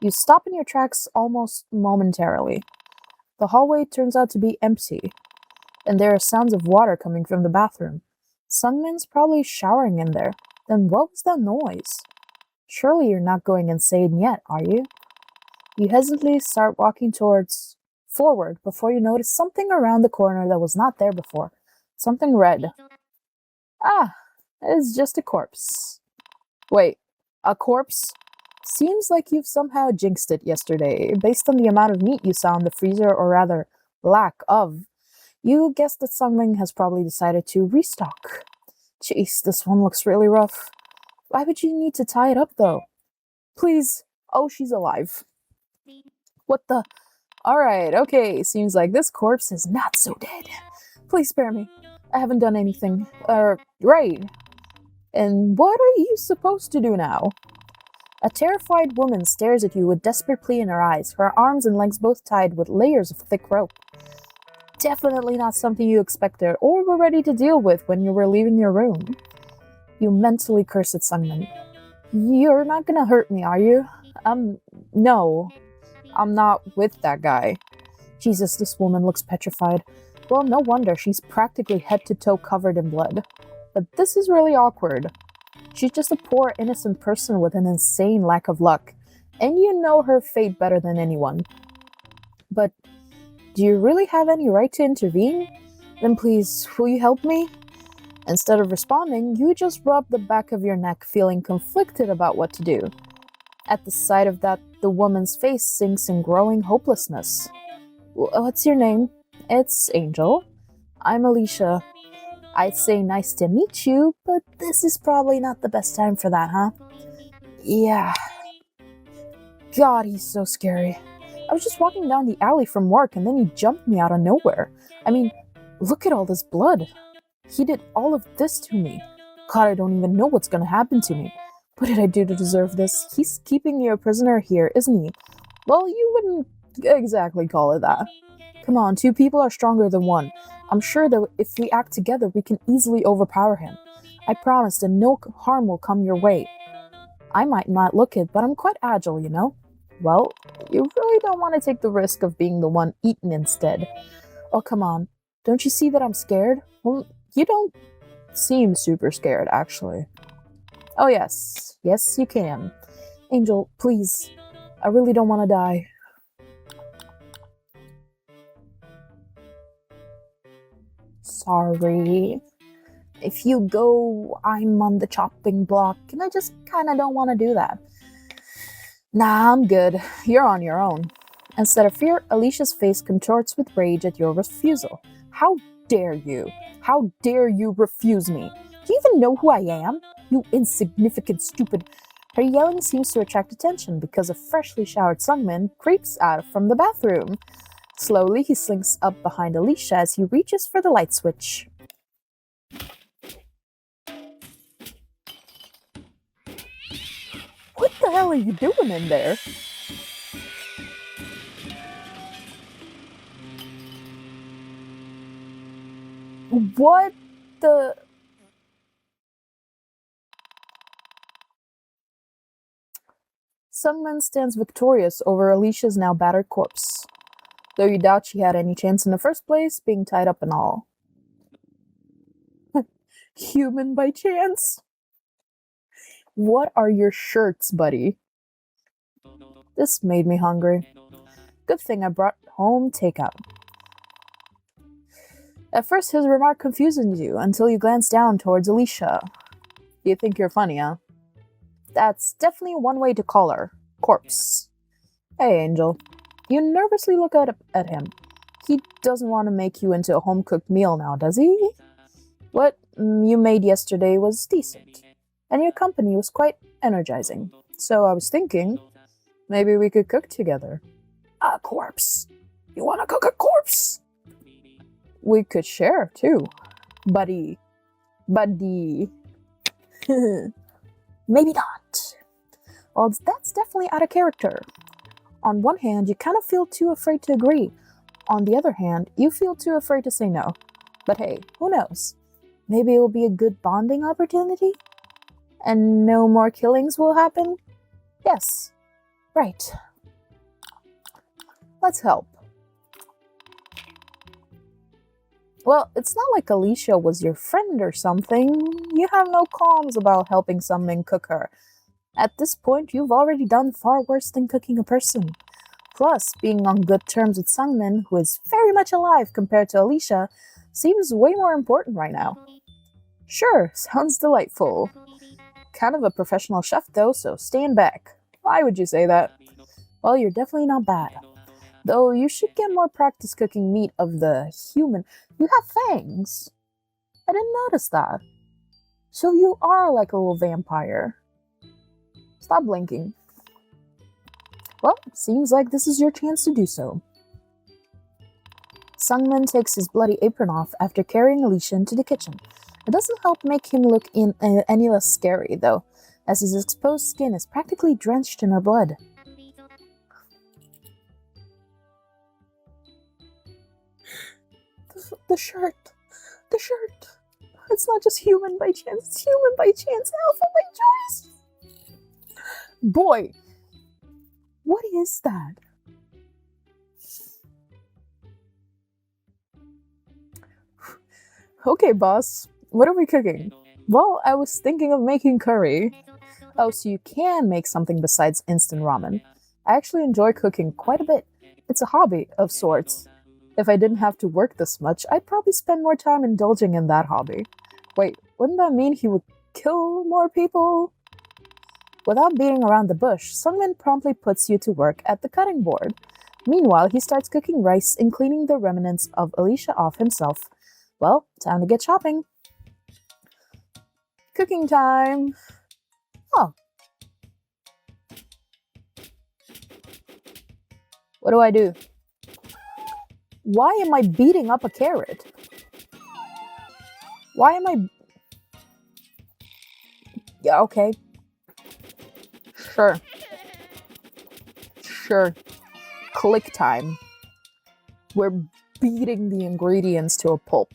You stop in your tracks almost momentarily. The hallway turns out to be empty, and there are sounds of water coming from the bathroom. Sungmin's probably showering in there. Then what was that noise? Surely you're not going insane yet, are you? You hesitantly start walking forward before you notice something around the corner that was not there before. Something red. Ah, it's just a corpse. Wait, a corpse? Seems like you've somehow jinxed it yesterday. Based on the amount of meat you saw in the freezer, or rather, lack of, you guess that Sungmin has probably decided to restock. Jeez, this one looks really rough. Why would you need to tie it up, though? Please. Oh, she's alive. What the? Alright, okay, seems like this corpse is not so dead. Please spare me. I haven't done anything. Right. And what are you supposed to do now? A terrified woman stares at you with desperate plea in her eyes, her arms and legs both tied with layers of thick rope. Definitely not something you expected or were ready to deal with when you were leaving your room. You mentally curse at Sungmin. You're not gonna hurt me, are you? No. I'm not with that guy. Jesus, this woman looks petrified. Well, no wonder, she's practically head to toe covered in blood. But this is really awkward. She's just a poor, innocent person with an insane lack of luck, and you know her fate better than anyone. But do you really have any right to intervene? Then please, will you help me? Instead of responding, you just rub the back of your neck, feeling conflicted about what to do. At the sight of that, the woman's face sinks in growing hopelessness. What's your name? It's Angel. I'm Alicia. I'd say nice to meet you, but this is probably not the best time for that, huh? Yeah. God, he's so scary. I was just walking down the alley from work and then he jumped me out of nowhere. I mean, look at all this blood. He did all of this to me. God, I don't even know what's gonna happen to me. What did I do to deserve this? He's keeping you a prisoner here, isn't he? Well, you wouldn't exactly call it that. Come on, two people are stronger than one. I'm sure that if we act together, we can easily overpower him. I promise that no harm will come your way. I might not look it, but I'm quite agile, you know? Well, you really don't want to take the risk of being the one eaten instead. Oh, come on. Don't you see that I'm scared? Well, you don't seem super scared, actually. Oh, yes. Yes, you can. Angel, please. I really don't want to die. Sorry. If you go, I'm on the chopping block, and I just kinda don't want to do that. Nah, I'm good. You're on your own. Instead of fear, Alicia's face contorts with rage at your refusal. How dare you? How dare you refuse me? Do you even know who I am? You insignificant, stupid... Her yelling seems to attract attention because a freshly showered Sungmin creeps out from the bathroom. Slowly, he slinks up behind Alicia as he reaches for the light switch. What the hell are you doing in there? What the... Sungmin stands victorious over Alicia's now battered corpse, though you doubt she had any chance in the first place, being tied up and all. Human by chance? What are your shirts, buddy? This made me hungry. Good thing I brought home takeout. At first, his remark confuses you until you glance down towards Alicia. You think you're funny, huh? That's definitely one way to call her. Corpse. Hey, Angel. You nervously look at him. He doesn't want to make you into a home-cooked meal now, does he? What you made yesterday was decent, and your company was quite energizing. So I was thinking, maybe we could cook together. A corpse? You want to cook a corpse? We could share, too. Buddy. maybe not. Well, that's definitely out of character. On one hand, you kind of feel too afraid to agree. On the other hand, you feel too afraid to say no. But hey, who knows? Maybe it will be a good bonding opportunity? And no more killings will happen? Yes. Right. Let's help. Well, it's not like Alicia was your friend or something. You have no qualms about helping Sungmin cook her. At this point, you've already done far worse than cooking a person. Plus, being on good terms with Sungmin, who is very much alive compared to Alicia, seems way more important right now. Sure, sounds delightful. Kind of a professional chef though, so stand back. Why would you say that? Well, you're definitely not bad. Though you should get more practice cooking meat of the human. You have fangs. I didn't notice that. So you are like a little vampire. Stop blinking. Well, seems like this is your chance to do so. Sungmin takes his bloody apron off after carrying Alicia into the kitchen. It doesn't help make him look any less scary, though, as his exposed skin is practically drenched in her blood. The shirt. The shirt. It's not just human by chance. It's human by chance. Alpha by choice. Boy. What is that? Okay, boss. What are we cooking? Well, I was thinking of making curry. Oh, so you can make something besides instant ramen. I actually enjoy cooking quite a bit. It's a hobby of sorts. If I didn't have to work this much, I'd probably spend more time indulging in that hobby. Wait, wouldn't that mean he would kill more people? Without beating around the bush, Sungmin promptly puts you to work at the cutting board. Meanwhile, he starts cooking rice and cleaning the remnants of Alicia off himself. Well, time to get shopping. Cooking time! Oh. What do I do? Why am I beating up a carrot? Why am I... Yeah, okay. Sure. Sure. Click time. We're beating the ingredients to a pulp.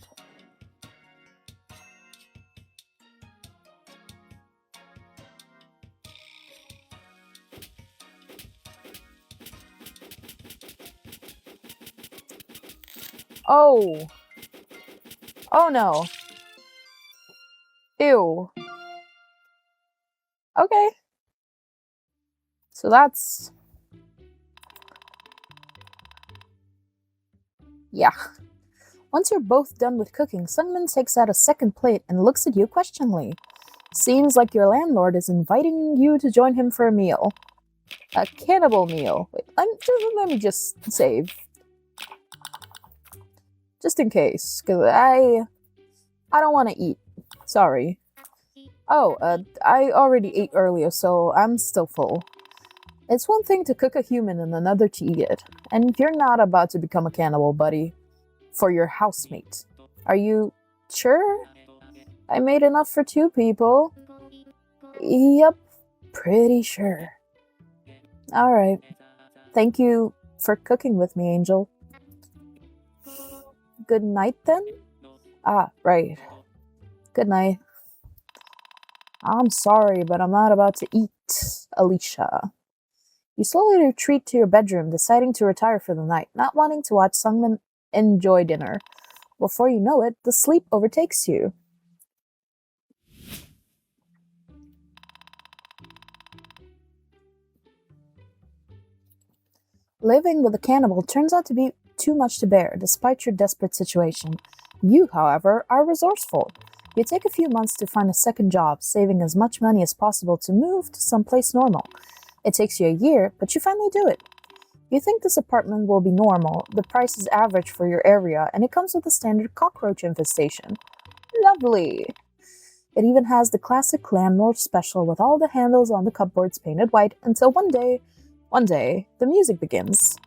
Oh. Oh no. Ew. Okay. So that's... Yeah. Once you're both done with cooking, Sungmin takes out a second plate and looks at you questioningly. Seems like your landlord is inviting you to join him for a meal. A cannibal meal. Wait, let me just save. Just in case, because I don't want to eat. Sorry. Oh, I already ate earlier, so I'm still full. It's one thing to cook a human and another to eat it. And you're not about to become a cannibal, buddy. For your housemate. Are you sure? I made enough for 2 people. Yep, pretty sure. Alright. Thank you for cooking with me, Angel. Good night, then? Ah, right. Good night. I'm sorry, but I'm not about to eat, Alicia. You slowly retreat to your bedroom, deciding to retire for the night, not wanting to watch Sungmin enjoy dinner. Before you know it, the sleep overtakes you. Living with a cannibal turns out to be too much to bear, despite your desperate situation. You, however, are resourceful. You take a few months to find a second job, saving as much money as possible to move to someplace normal. It takes you a year, but you finally do it. You think this apartment will be normal, the price is average for your area, and it comes with a standard cockroach infestation. Lovely! It even has the classic landlord special with all the handles on the cupboards painted white until one day, the music begins.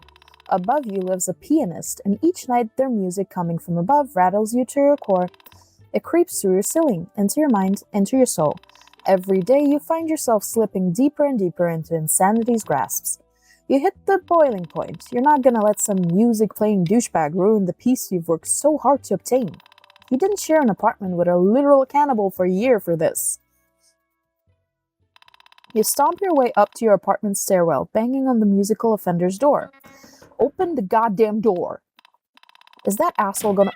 Above you lives a pianist, and each night their music coming from above rattles you to your core. It creeps through your ceiling, into your mind, into your soul, Every day you find yourself slipping deeper and deeper into insanity's grasps. You hit the boiling point. You're not gonna let some music-playing douchebag ruin the peace you've worked so hard to obtain. You didn't share an apartment with a literal cannibal for a year for this. You stomp your way up to your apartment stairwell, banging on the musical offender's door. Open the goddamn door. Is that asshole gonna...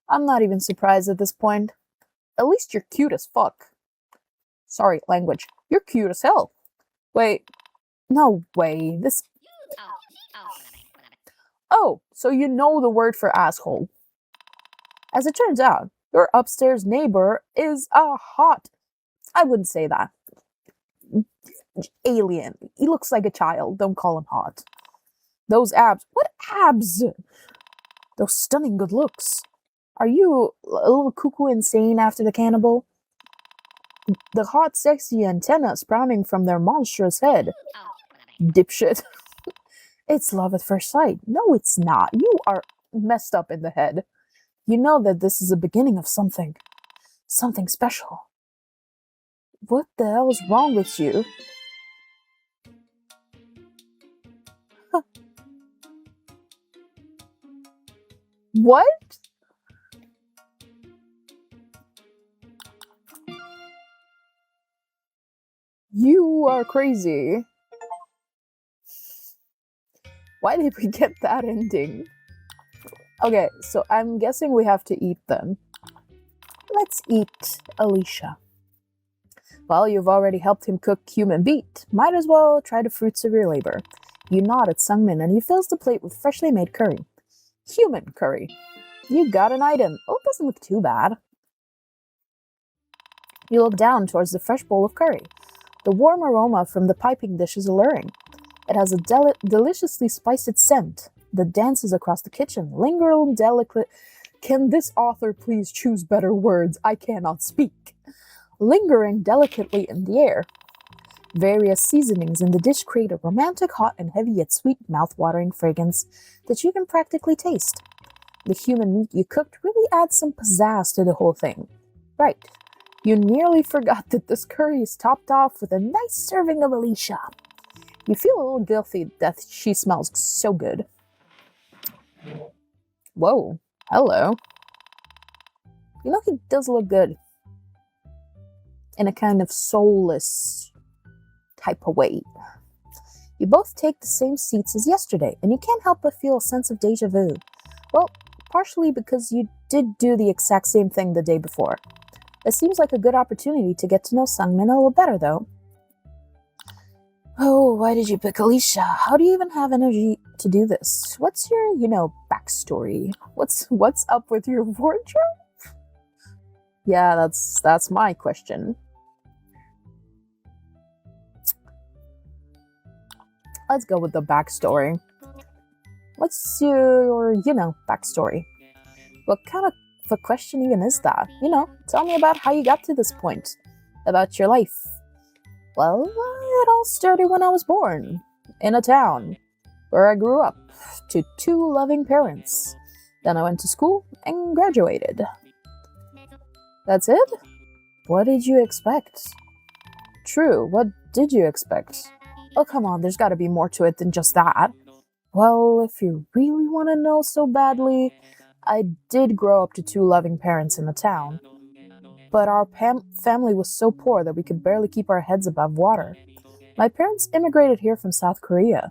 I'm not even surprised at this point. At least you're cute as fuck. Sorry, language. You're cute as hell. Wait. No way. This... Oh, so you know the word for asshole. As it turns out, your upstairs neighbor is a hot... I wouldn't say that. Alien. He looks like a child. Don't call him hot. Those abs. What abs? Those stunning good looks. Are you a little cuckoo insane after the cannibal? The hot, sexy antenna sprouting from their monstrous head. Dipshit. It's love at first sight. No, it's not. You are messed up in the head. You know that this is the beginning of something. Something special. What the hell is wrong with you? Huh. What? You are crazy. Why did we get that ending? Okay, so I'm guessing we have to eat them. Let's eat Alicia. Well, you've already helped him cook human meat. Might as well try the fruits of your labor. You nod at Sungmin and he fills the plate with freshly made curry. Human curry. You got an item. Oh, it doesn't look too bad. You look down towards the fresh bowl of curry. The warm aroma from the piping dish is alluring. It has a deliciously spiced scent that dances across the kitchen, lingering delicately. Can this author please choose better words? I cannot speak. Lingering delicately in the air. Various seasonings in the dish create a romantic, hot, and heavy yet sweet, mouth-watering fragrance that you can practically taste. The human meat you cooked really adds some pizzazz to the whole thing. Right. You nearly forgot that this curry is topped off with a nice serving of Alicia. You feel a little guilty that she smells so good. Whoa. Hello. You know, he does look good. In a kind of soulless type of way. You both take the same seats as yesterday, and you can't help but feel a sense of deja vu. Well, partially because you did do the exact same thing the day before. It seems like a good opportunity to get to know Sungmin a little better, though. Oh, why did you pick Alicia? How do you even have energy to do this? What's your, backstory? What's up with your wardrobe? Yeah, that's my question. Let's go with the backstory. What's your, backstory? What kind of a question even is that? Tell me about how you got to this point. About your life. Well, it all started when I was born. In a town. Where I grew up. To 2 loving parents. Then I went to school and graduated. That's it? What did you expect? True, what did you expect? Oh, come on, there's gotta be more to it than just that. Well, if you really want to know so badly, I did grow up to 2 loving parents in the town. But our family was so poor that we could barely keep our heads above water. My parents immigrated here from South Korea.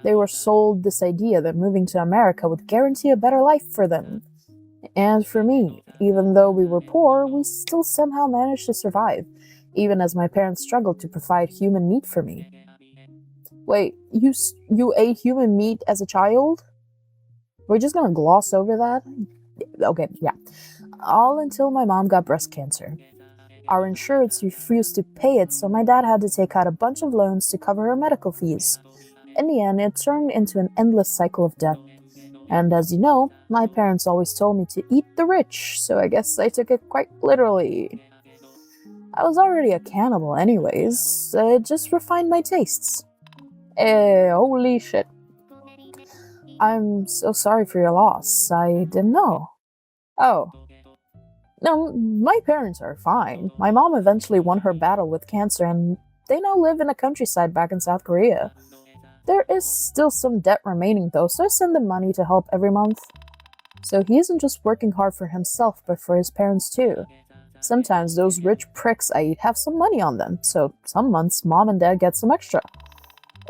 They were sold this idea that moving to America would guarantee a better life for them. And for me, even though we were poor, we still somehow managed to survive, even as my parents struggled to provide human meat for me. Wait, you ate human meat as a child? We're just gonna gloss over that? Okay, yeah. All until my mom got breast cancer. Our insurance refused to pay it, so my dad had to take out a bunch of loans to cover her medical fees. In the end, it turned into an endless cycle of debt. And as you know, my parents always told me to eat the rich, so I guess I took it quite literally. I was already a cannibal anyways, it just refined my tastes. Holy shit. I'm so sorry for your loss. I didn't know. Oh. No, my parents are fine. My mom eventually won her battle with cancer and they now live in a countryside back in South Korea. There is still some debt remaining though, so I send them money to help every month. So he isn't just working hard for himself, but for his parents too. Sometimes those rich pricks I eat have some money on them, so some months mom and dad get some extra.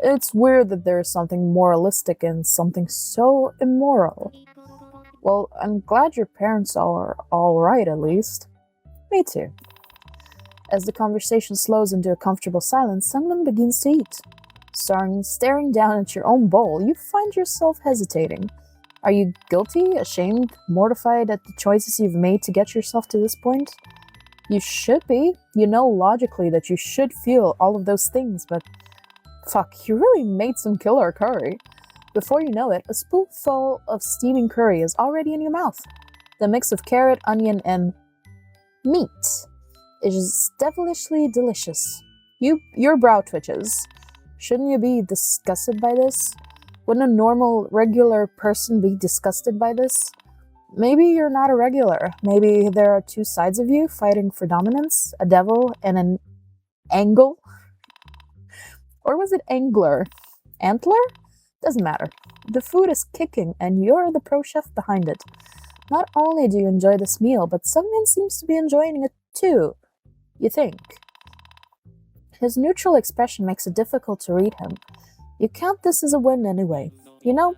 It's weird that there is something moralistic in something so immoral. Well, I'm glad your parents are alright at least. Me too. As the conversation slows into a comfortable silence, someone begins to eat. Staring down at your own bowl, you find yourself hesitating. Are you guilty, ashamed, mortified at the choices you've made to get yourself to this point? You should be. You know logically that you should feel all of those things, but fuck, you really made some killer curry. Before you know it, a spoonful of steaming curry is already in your mouth. The mix of carrot, onion, and meat is devilishly delicious. Your brow twitches. Shouldn't you be disgusted by this? Wouldn't a normal, regular person be disgusted by this? Maybe you're not a regular. Maybe there are two sides of you fighting for dominance, a devil and an angle? Or was it angler? Antler? Doesn't matter. The food is kicking and you're the pro chef behind it. Not only do you enjoy this meal, but Sungmin seems to be enjoying it too. You think. His neutral expression makes it difficult to read him. You count this as a win anyway. You know,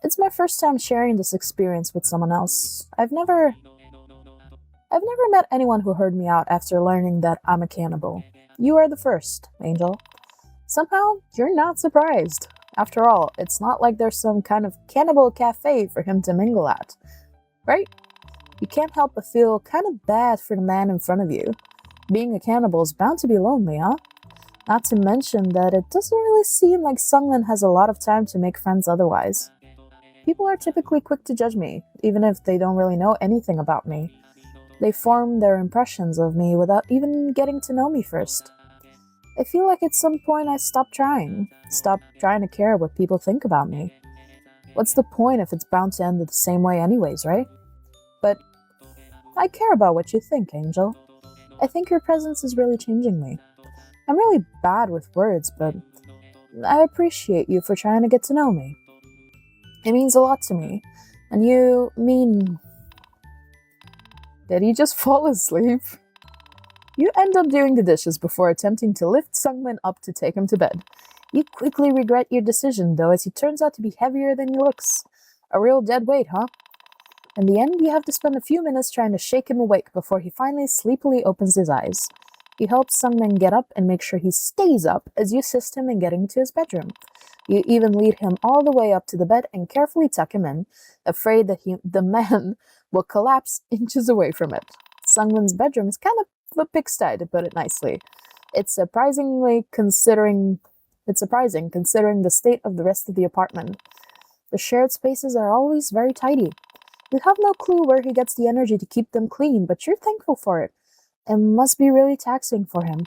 it's my first time sharing this experience with someone else. I've never met anyone who heard me out after learning that I'm a cannibal. You are the first, Angel. Somehow, you're not surprised. After all, it's not like there's some kind of cannibal cafe for him to mingle at. Right? You can't help but feel kind of bad for the man in front of you. Being a cannibal is bound to be lonely, huh? Not to mention that it doesn't really seem like Sungmin has a lot of time to make friends otherwise. People are typically quick to judge me, even if they don't really know anything about me. They form their impressions of me without even getting to know me first. I feel like at some point I stopped trying to care what people think about me. What's the point if it's bound to end the same way anyways, right? But I care about what you think, Angel. I think your presence is really changing me. I'm really bad with words, but I appreciate you for trying to get to know me. It means a lot to me. And you mean... Did he just fall asleep? You end up doing the dishes before attempting to lift Sungmin up to take him to bed. You quickly regret your decision, though, as he turns out to be heavier than he looks. A real dead weight, huh? In the end, you have to spend a few minutes trying to shake him awake before he finally sleepily opens his eyes. You help Sungmin get up and make sure he stays up as you assist him in getting to his bedroom. You even lead him all the way up to the bed and carefully tuck him in, afraid that the man will collapse inches away from it. Sungmin's bedroom is kind of a pigsty, to put it nicely. It's surprising considering the state of the rest of the apartment. The shared spaces are always very tidy. You have no clue where he gets the energy to keep them clean, but you're thankful for it. It must be really taxing for him.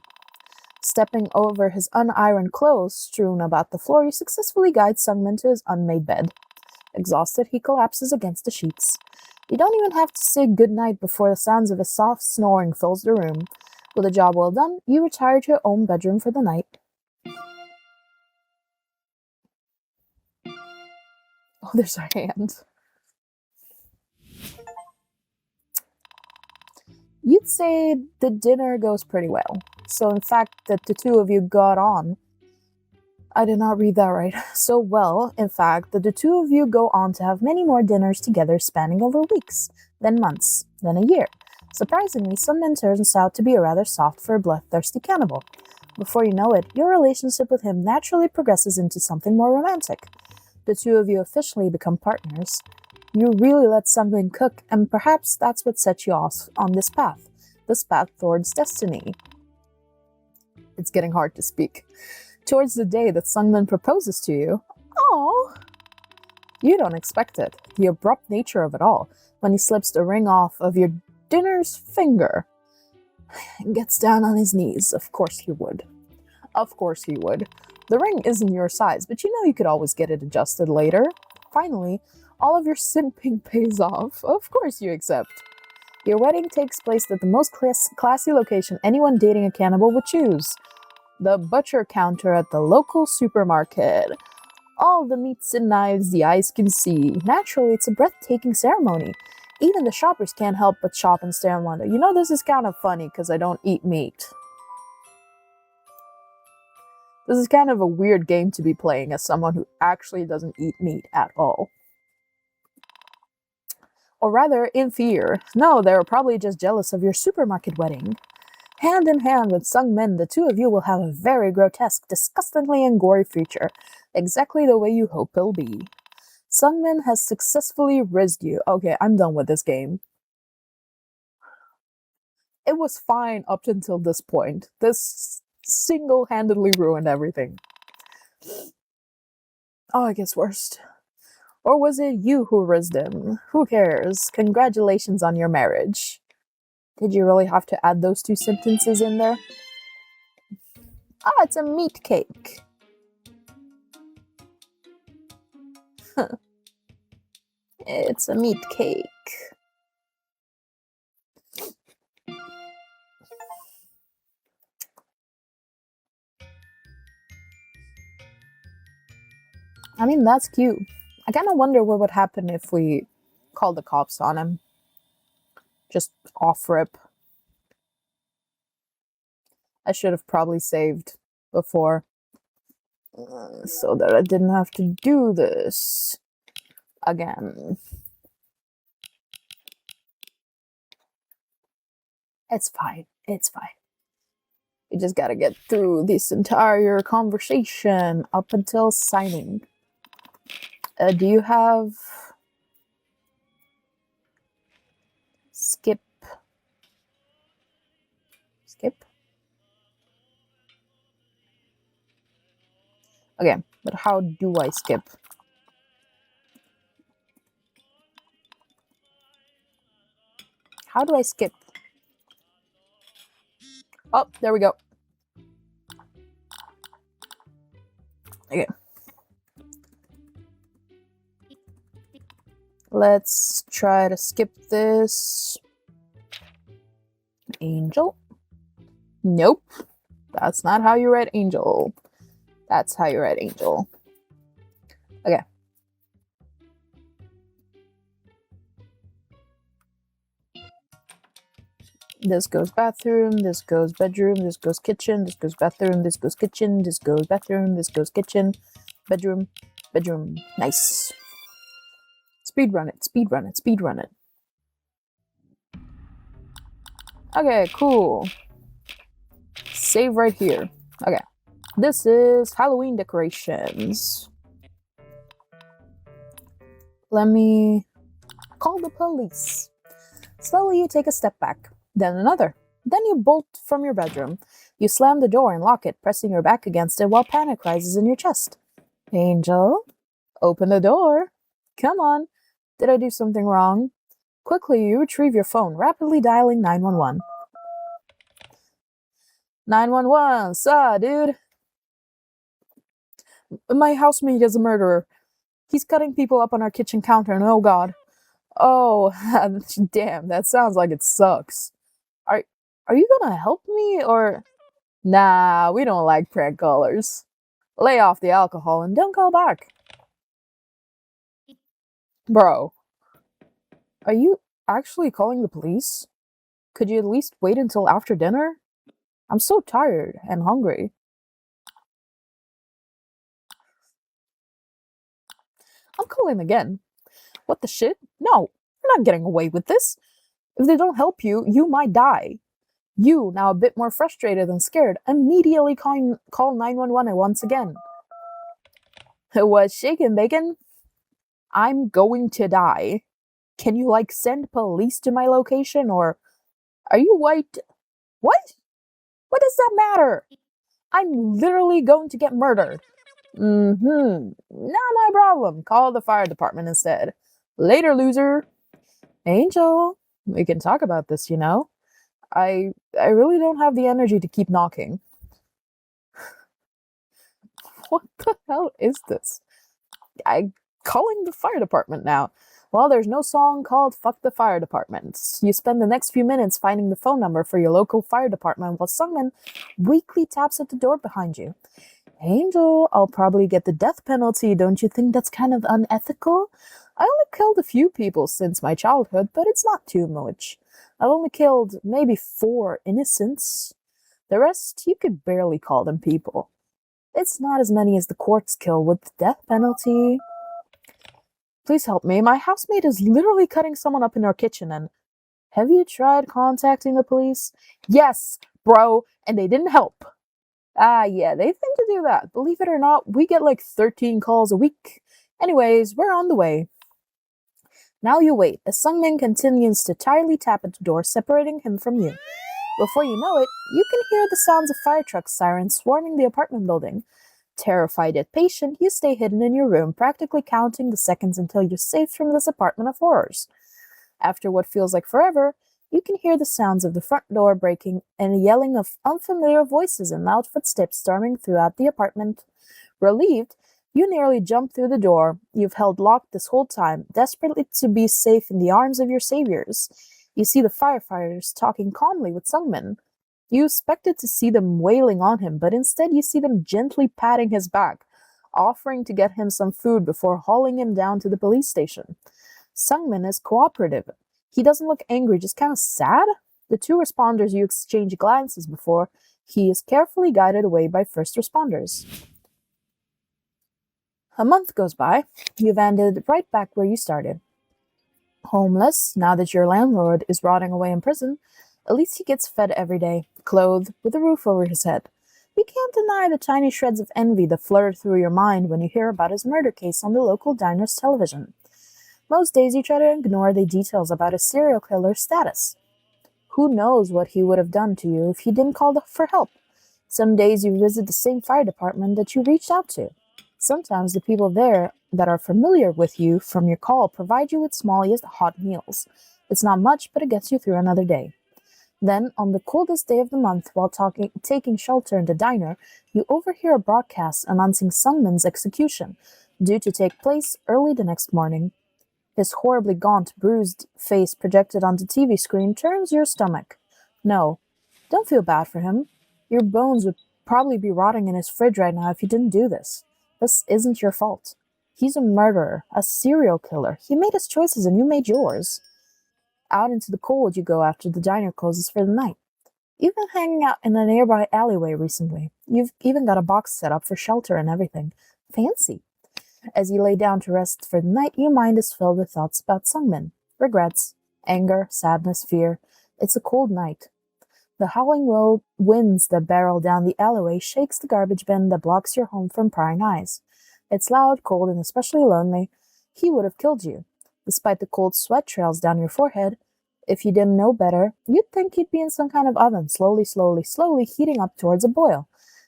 Stepping over his unironed clothes strewn about the floor, you successfully guide Sungmin to his unmade bed. Exhausted, he collapses against the sheets. You don't even have to say goodnight before the sounds of his soft snoring fills the room. With a job well done, you retire to your own bedroom for the night. Oh, there's our hand. You'd say the dinner goes pretty well. So in fact, that the two of you got on. I did not read that right. So well, in fact, that the two of you go on to have many more dinners together spanning over weeks, then months, then a year. Surprisingly, Sungmin turns out to be a rather soft for a bloodthirsty cannibal. Before you know it, your relationship with him naturally progresses into something more romantic. The two of you officially become partners. You really let Sungmin cook, and perhaps that's what set you off on this path towards destiny. It's getting hard to speak. Towards the day that Sungmin proposes to you. Oh, you don't expect it. The abrupt nature of it all, when he slips the ring off of your dinner's finger and gets down on his knees. Of course he would. Of course he would. The ring isn't your size, but you know you could always get it adjusted later. Finally, all of your simping pays off. Of course you accept. Your wedding takes place at the most classy location anyone dating a cannibal would choose. The butcher counter at the local supermarket. All the meats and knives the eyes can see. Naturally, it's a breathtaking ceremony. Even the shoppers can't help but shop and stare and wonder. You know, this is kind of funny because I don't eat meat. This is kind of a weird game to be playing as someone who actually doesn't eat meat at all. Or rather, in fear. No, they're probably just jealous of your supermarket wedding. Hand in hand with Sung Min, the two of you will have a very grotesque, disgustingly and gory future, exactly the way you hope it'll be. Sung Min has successfully rizzed you. Okay, I'm done with this game. It was fine up until this point. This single-handedly ruined everything. Oh, it gets worse. Or was it you who rizzed him? Who cares? Congratulations on your marriage. Did you really have to add those two sentences in there? Ah, it's a meat cake. It's a meat cake. I mean, that's cute. I kind of wonder what would happen if we called the cops on him. Just off rip. I should have probably saved before. So that I didn't have to do this again. It's fine. It's fine. We just gotta get through this entire conversation up until signing. Do you have... Skip? Skip? Okay, but how do I skip? How do I skip? Oh, there we go. Okay. Let's try to skip this. Angel? Nope. That's not how you write angel. That's how you write angel. Okay. This goes bathroom, this goes bedroom, this goes kitchen, this goes bathroom, this goes kitchen, this goes bathroom, this goes kitchen, bedroom, bedroom. Nice. Speedrun it, speedrun it, speedrun it. Okay, cool. Save right here. Okay. This is Halloween decorations. Let me call the police. Slowly you take a step back, then another. Then you bolt from your bedroom. You slam the door and lock it, pressing your back against it while panic rises in your chest. Angel, open the door. Come on. Did I do something wrong? Quickly, you retrieve your phone, rapidly dialing 911. 911, dude. My housemate is a murderer. He's cutting people up on our kitchen counter, and oh god. Oh, damn, that sounds like it sucks. Are you gonna help me, or... Nah, we don't like prank callers. Lay off the alcohol and don't call back. Bro, are you actually calling the police? Could you at least wait until after dinner? I'm so tired and hungry. I'm calling again. What the shit? No, you're not getting away with this. If they don't help you, you might die. You, now a bit more frustrated and scared, immediately call 911 once again. What's shaking, bacon? I'm going to die. Can you, send police to my location, or... Are you white? What? What does that matter? I'm literally going to get murdered. Not my problem. Call the fire department instead. Later, loser. Angel, we can talk about this, you know? I really don't have the energy to keep knocking. What the hell is this? I calling the fire department now. Well, there's no song called Fuck the Fire Department. You spend the next few minutes finding the phone number for your local fire department while someone weakly taps at the door behind you. Angel, I'll probably get the death penalty. Don't you think that's kind of unethical? I only killed a few people since my childhood, but it's not too much. I've only killed maybe 4 innocents. The rest, you could barely call them people. It's not as many as the courts kill with the death penalty. Please help me. My housemate is literally cutting someone up in our kitchen and... Have you tried contacting the police? Yes, bro, and they didn't help. Yeah, they tend to do that. Believe it or not, we get like 13 calls a week. Anyways, we're on the way. Now you wait, as Sungmin continues to tiredly tap at the door, separating him from you. Before you know it, you can hear the sounds of fire truck sirens swarming the apartment building. Terrified yet patient, you stay hidden in your room, practically counting the seconds until you're safe from this apartment of horrors. After what feels like forever, you can hear the sounds of the front door breaking and the yelling of unfamiliar voices and loud footsteps storming throughout the apartment. Relieved, you nearly jump through the door you've held locked this whole time, desperately to be safe in the arms of your saviors. You see the firefighters talking calmly with Sungmin. You expected to see them wailing on him, but instead you see them gently patting his back, offering to get him some food before hauling him down to the police station. Sungmin is cooperative. He doesn't look angry, just kind of sad. The 2 responders you exchange glances before he is carefully guided away by first responders. A month goes by. You've ended right back where you started. Homeless, now that your landlord is rotting away in prison, at least he gets fed every day, clothed, with a roof over his head. You can't deny the tiny shreds of envy that flutter through your mind when you hear about his murder case on the local diner's television. Most days you try to ignore the details about his serial killer's status. Who knows what he would have done to you if he didn't call for help? Some days you visit the same fire department that you reached out to. Sometimes the people there that are familiar with you from your call provide you with small yet hot meals. It's not much, but it gets you through another day. Then, on the coldest day of the month, while taking shelter in the diner, you overhear a broadcast announcing Sungmin's execution, due to take place early the next morning. His horribly gaunt, bruised face projected on the TV screen turns your stomach. No, don't feel bad for him. Your bones would probably be rotting in his fridge right now if you didn't do this. This isn't your fault. He's a murderer, a serial killer. He made his choices and you made yours. Out into the cold you go after the diner closes for the night. You've been hanging out in a nearby alleyway recently. You've even got a box set up for shelter and everything. Fancy. As you lay down to rest for the night, your mind is filled with thoughts about Sungmin. Regrets, anger, sadness, fear. It's a cold night. The howling winds that barrel down the alleyway shakes the garbage bin that blocks your home from prying eyes. It's loud, cold, and especially lonely. He would have killed you. Despite the cold sweat trails down your forehead, if you didn't know better, you'd think you'd be in some kind of oven, slowly heating up towards a boil.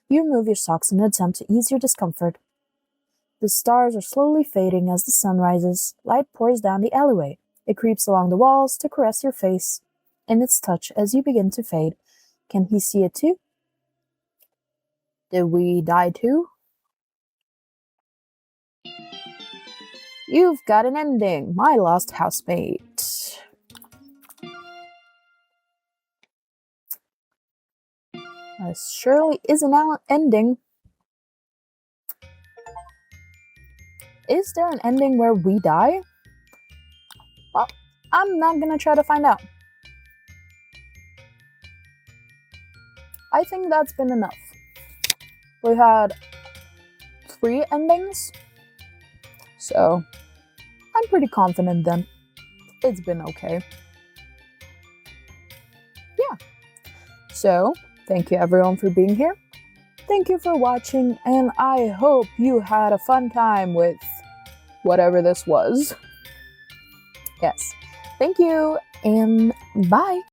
You remove your socks in an attempt to ease your discomfort. The stars are slowly fading as the sun rises. Light pours down the alleyway. It creeps along the walls to caress your face in its touch as you begin to fade. Can he see it too? Did we die too? You've got an ending, my lost housemate. This surely is an ending. Is there an ending where we die? Well, I'm not gonna try to find out. I think that's been enough. We had 3 endings, so I'm pretty confident then. It's been okay. Yeah. So, thank you everyone for being here. Thank you for watching, and I hope you had a fun time with whatever this was. Yes. Thank you, and bye.